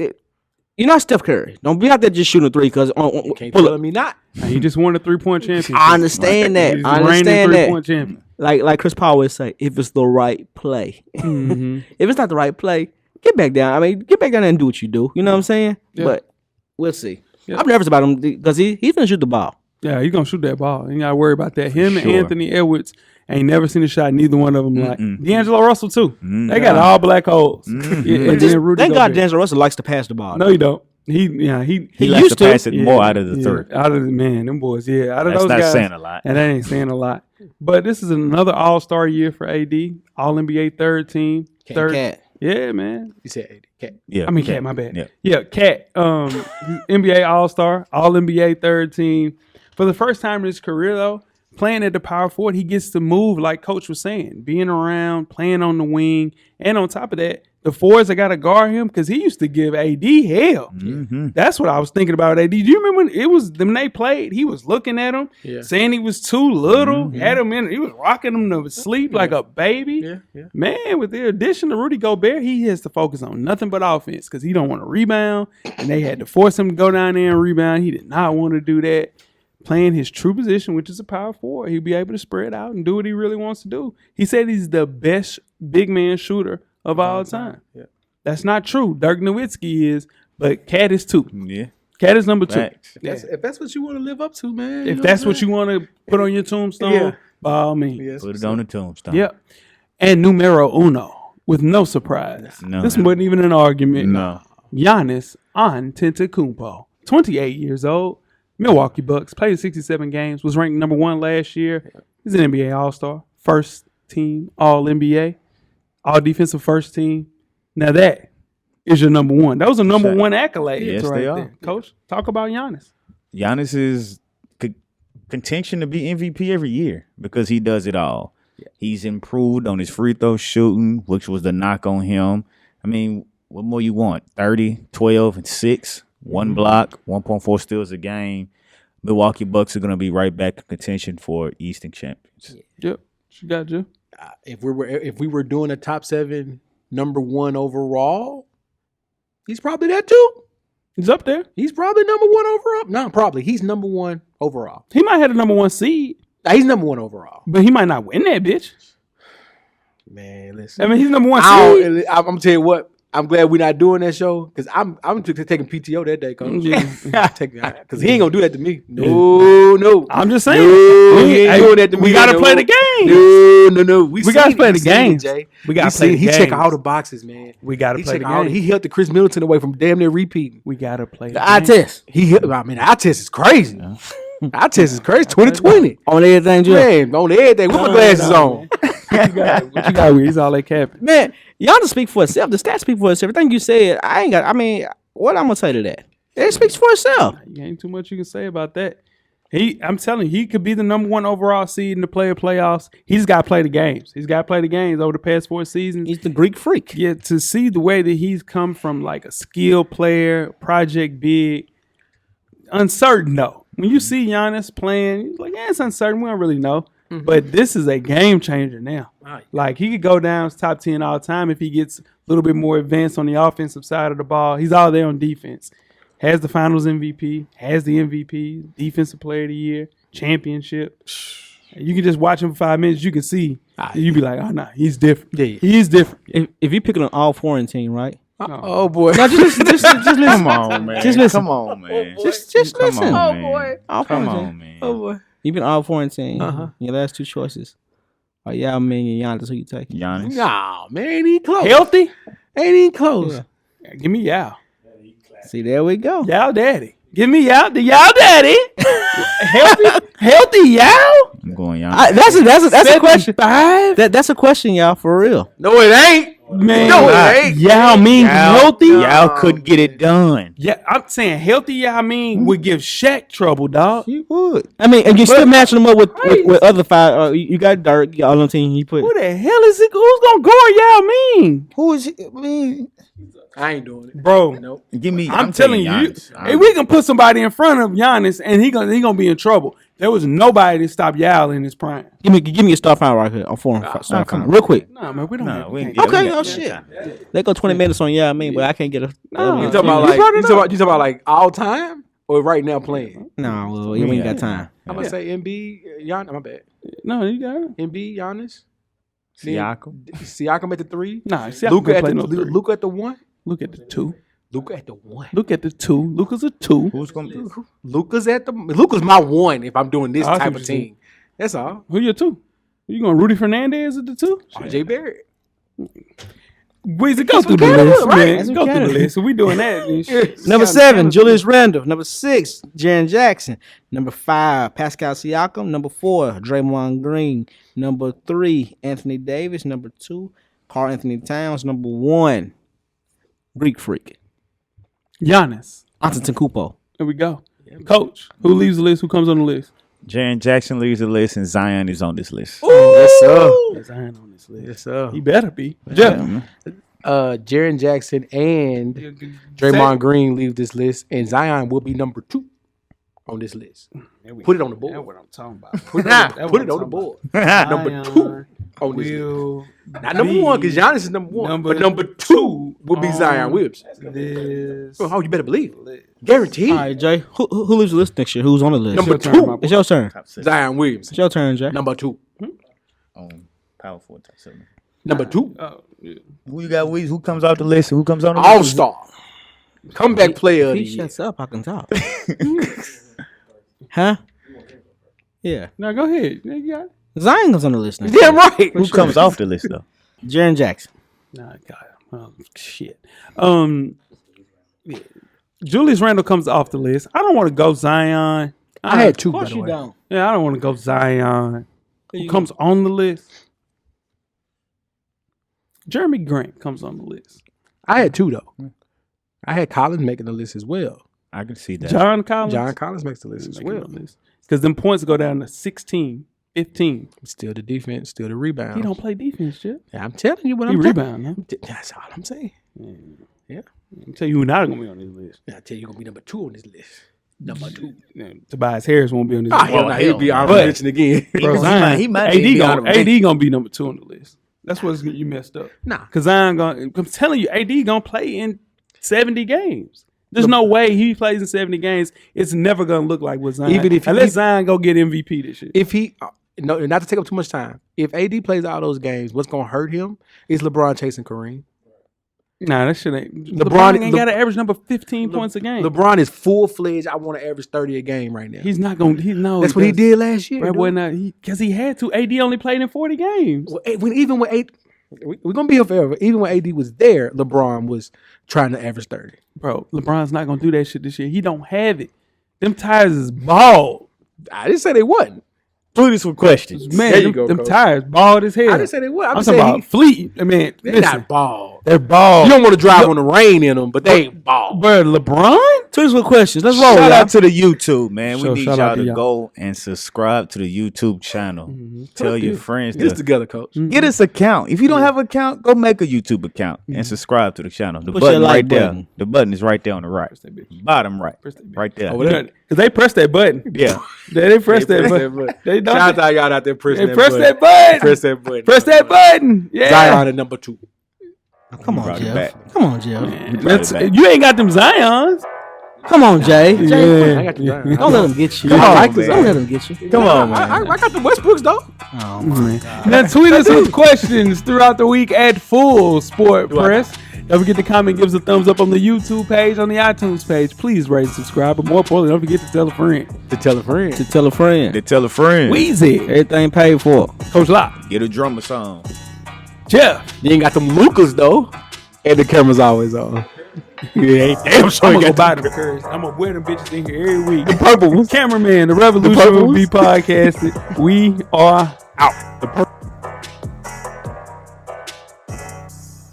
you're not Steph Curry. Don't be out there just shooting a 3 because you can't tell me not. He just won a 3-point championship. I understand that. I understand that. 3-point champion. Like Chris Paul would say, if it's the right play. If it's not the right play, get back down. I mean, get back down and do what you do. You know what I'm saying? Yeah. But we'll see. Yeah. I'm nervous about him because he's going to shoot the ball. Yeah, he's going to shoot that ball. You got to worry about that. Him and Anthony Edwards ain't never seen a shot. Neither one of them like. D'Angelo Russell, too. They got all black holes. Thank God D'Angelo Russell likes to pass the ball. No, you don't. He likes to pass it more out of the 3. Out of the them boys, out of That's those not guys. saying a lot. And that ain't saying a lot. But this is another All-Star year for AD, All-NBA third team. Cat. Yeah, man. You said AD. Cat. Yeah, I mean Cat. My bad. Yeah, Cat. NBA All-Star, All-NBA third team. For the first time in his career, though, playing at the power forward, he gets to move like Coach was saying, being around, playing on the wing, and on top of that, the 4s that got to guard him because he used to give AD hell. That's what I was thinking about AD. Do you remember when they played? He was looking at him, saying he was too little. Had him in. He was rocking him to sleep like a baby. Man, with the addition of Rudy Gobert, he has to focus on nothing but offense because he don't want to rebound, and they had to force him to go down there and rebound. He did not want to do that. playing his true position, which is a power forward, he'll be able to spread out and do what he really wants to do. He said he's the best big man shooter of all time. Yeah. That's not true. Dirk Nowitzki is, but Cat is 2. Yeah. Cat is number 2. Facts. If that's what you want to live up to, man. If that's what you want to put on your tombstone, Yeah. by all means. Yes. Put it on the tombstone. Yep. And numero uno, with no surprise. No. This wasn't even an argument. No. Giannis Antetokounmpo, 28 years old, Milwaukee Bucks, played 67 games, was ranked number 1 last year. He's an NBA All-Star, first team All-NBA, All-Defensive first team. Now that is your number 1. That was a number 1 accolade. Yes, right they are. there. Coach, talk about Giannis. Giannis is contention to be MVP every year because he does it all. Yeah. He's improved on his free throw shooting, which was the knock on him. I mean, what more you want? 30, 12, and 6, 1 block, 1.4 steals a game. Milwaukee Bucks are going to be right back in contention for Eastern champions. Yep, you got you. If we were doing a top 7 number 1 overall, he's probably that too. He's up there. He's probably number 1 overall. No, probably. He's number 1 overall. He might have the number 1 seed. He's number 1 overall. But he might not win that bitch. Man, listen. I mean, he's number 1 seed. I'm gonna tell you what. I'm glad we're not doing that show because I'm taking PTO that day, coach. Because he ain't gonna do that to me. No. I'm just saying. He ain't doing that to me. We gotta play the game. No. We gotta play the game. We gotta play the game. He check all the boxes, man. We gotta play the game. He helped the Chris Middleton away from damn near repeating. We gotta play The eye test. The eye test is crazy. Eye test is crazy. 2020 on everything, Joe. man. On everything. With my glasses on. What you got? He's all that capping. Man, y'all just speak for itself. The stats speak for itself. Everything you said, what I'm gonna say to that? It speaks for itself. Ain't too much you can say about that. I'm telling you, he could be the number 1 overall seed in the playoffs. He's got to play the games. He's got to play the games over the past 4 seasons. He's the Greek freak. Yeah, to see the way that he's come from like a skill player, project big, uncertain though. When you see Giannis playing, you're like, yeah, it's uncertain. We don't really know. Mm-hmm. But this is a game changer now. Right. Like, he could go down top 10 all time if he gets a little bit more advanced on the offensive side of the ball. He's all there on defense. Has the finals MVP, has the MVP, defensive player of the year, championship. You can just watch him for 5 minutes. You can see. You be like, oh, no, he's different. Yeah. He's different. If you're picking an all-foreign team, right? Oh boy! No, just listen. Come on, man. Just listen. Come on, man. Just listen. Oh boy! Come on, man. Oh boy! You've been all foreign team. Your last 2 choices are Yao Ming and Giannis. Who you taking? Giannis. Nah, man, ain't even close. Healthy? Ain't even close. Yeah. Give me Yao. See, there we go. Yao daddy. Give me Yao. The Yao daddy. healthy Yao. I'm going Giannis. That's a question. That's a question, y'all. For real. No, it ain't. Man, no, it ain't. Yao Ming healthy. Yao couldn't get it done. Yeah, I'm saying healthy Yao Ming would give Shaq trouble, dog. He would. I mean, and you're still matching him up with other 5. You got Dirk. Y'all on the team. He put. Who the hell is it? Who's gonna guard Yao Ming? Who is he? I mean, I ain't doing it, bro. Nope. Give me. I'm telling you, Giannis. if we can put somebody in front of Giannis, and he gonna be in trouble. There was nobody to stop Yao in his prime. Give me a star final right here on foreign star final, real quick. No, man, we don't. No, we ain't Okay, oh shit. They go 20 minutes on Yao Ming, but I can't get a. No, you talking about like all time or right now playing? No, well, you ain't got time. I'm gonna say Embiid, Giannis. My bad. No, you got it. Embiid, Giannis, Siakam at the 3. Nah, Luka at the 1. Look at the 2. Luka at the 1. Look at the 2. Luka's a 2. Who's gonna be? Luka's my 1 if I'm doing this type of team. That's all. Who your 2? You going Rudy Fernandez at the 2? RJ Barrett. Weezy, go through the list, right? man. Go through the list. So we doing that. Number 7, Julius Randle. Number 6, Jaren Jackson. Number 5, Pascal Siakam. Number 4, Draymond Green. Number 3, Anthony Davis. Number 2, Karl Anthony Towns. Number 1, Greek freak, Giannis Antetokounmpo. There we go. Coach, who leaves the list? Who comes on the list? Jaren Jackson leaves the list, and Zion is on this list. Ooh, yes, sir. Zion on this list. Yes, sir. He better be. Yeah. Jaren Jackson and Draymond Green leave this list, and Zion will be number 2 on this list. Put it on the board. That's what I'm talking about. Put it on the board. Number 2 on this list. Not number 1 because Giannis is number 1, but number 2 will be Zion Williamson. This Oh, you better believe it. Guaranteed. All right, Jay. Who leaves the list next year? Who's on the list? Number It's your turn, two. my boy. It's your turn. Zion Williamson. It's your turn, Jay. Number 2. Power forward, top 7. Number 2. Oh, yeah. Who you got? Who comes off the list? Who comes on the list? All-star. Comeback player of If the he year. shuts up, I can talk. Huh? Yeah. No, go ahead. Yeah, you got it. Zion comes on the list next Damn year. right. Who comes off the list though? Jaren Jackson. Nah, God. Oh, shit. Yeah. Julius Randle comes off the list. I don't want to go Zion. I had 2, Of by course the you way. don't. Yeah, I don't want to go Zion. Who you comes on the list? Jeremy Grant comes on the list. I had 2, though. I had Collins making the list as well. I can see that. John Collins. John Collins makes the list as well. Because them points go down to 16, 15. Still the defense, still the rebound. He don't play defense, shit. Yeah, I'm telling you what He I'm rebound, huh? That's all I'm saying. Yeah. I'll tell you who not going to be on this list. I tell you, you're gonna be number 2 on this list. Number 2. Yeah, Tobias Harris won't be on this Ah, list. hell no, he'll be honorable But- mention again. Bro, Zion, he might AD be gonna honorable AD gonna be number 2 on the list. That's what you messed up. Nah. Cause Zion I'm telling you, AD gonna play in 70 games. There's no way he plays in 70 games. It's never gonna look like what Zion. Even if he- unless Zion go get MVP this year. If he, no, not to take up too much time. If AD plays all those games, what's gonna hurt him is LeBron chasing Kareem. Nah, that shit ain't. LeBron- LeBron ain't got an average number 15 points a game. LeBron is full fledged. I want to average 30 a game right now. He's not gonna. He knows That's what he did last year. That dude. boy not because he had to. AD only played in 40 games. Well, even when AD, we're gonna be here forever. Even when AD was there, LeBron was trying to average 30. Bro, LeBron's not gonna do that shit this year. He don't have it. Them tires is bald. I didn't say they wasn't. Put this with questions. Man, There you them, go, them Coach. tires bald as hell. I didn't say they wasn't. I'm I'm talking saying about fleet. I mean, they're listen, not bald. they're bald. You don't want to drive on the rain in them, but they ain't bald. Bro, LeBron? Tweets with questions. Let's roll, Shout y'all. out to the YouTube, man. Sure, we need shout y'all out to to y'all. go and subscribe to the YouTube channel. Tell your friends Get this to together, Coach. get us an account. If you don't have an account, go make a YouTube account and subscribe to the channel. The Push button that like right there. button. The button is right there on the right. that bitch. Bottom right. Press that bitch. Right there. Over there. Because they press that button. Yeah. They press that button. They don't. Shout out y'all out there pressing They that press button. that button. Press that button. Press that button. Yeah. Zion at number 2. Come on, Brought it Jeff. back. Come on, Jeff. That's, Brought it back. you ain't got them Zions. Come on, Jay. Jay, I got the Zion. don't let him get you. Come on, Don't man. let him get you. Come on, man. I got the Westbrooks though. Oh, my God. Now tweet us with questions throughout the week at Full Sport Press. Don't forget to comment, give us a thumbs up on the YouTube page, on the iTunes page. Please rate and subscribe. But more importantly, don't forget to tell a friend. To tell a friend. To tell a friend. They tell a friend. Weezy, Everything paid for. Coach Locke, Get a drummer song. Jeff. You ain't got them Lucas though. And the camera's always on. Yeah, damn sure I'm you gonna go got buy them curries. I'm gonna wear them bitches in here every week. the purple ones. Cameraman, the revolution purple will be ones? podcasted. We are out. The purple.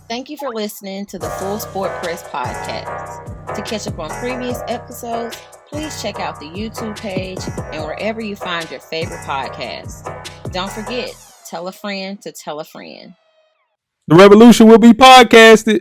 Thank you for listening to the Full Sport Press podcast. To catch up on previous episodes, please check out the YouTube page and wherever you find your favorite podcast. Don't forget, tell a friend to tell a friend. The revolution will be podcasted.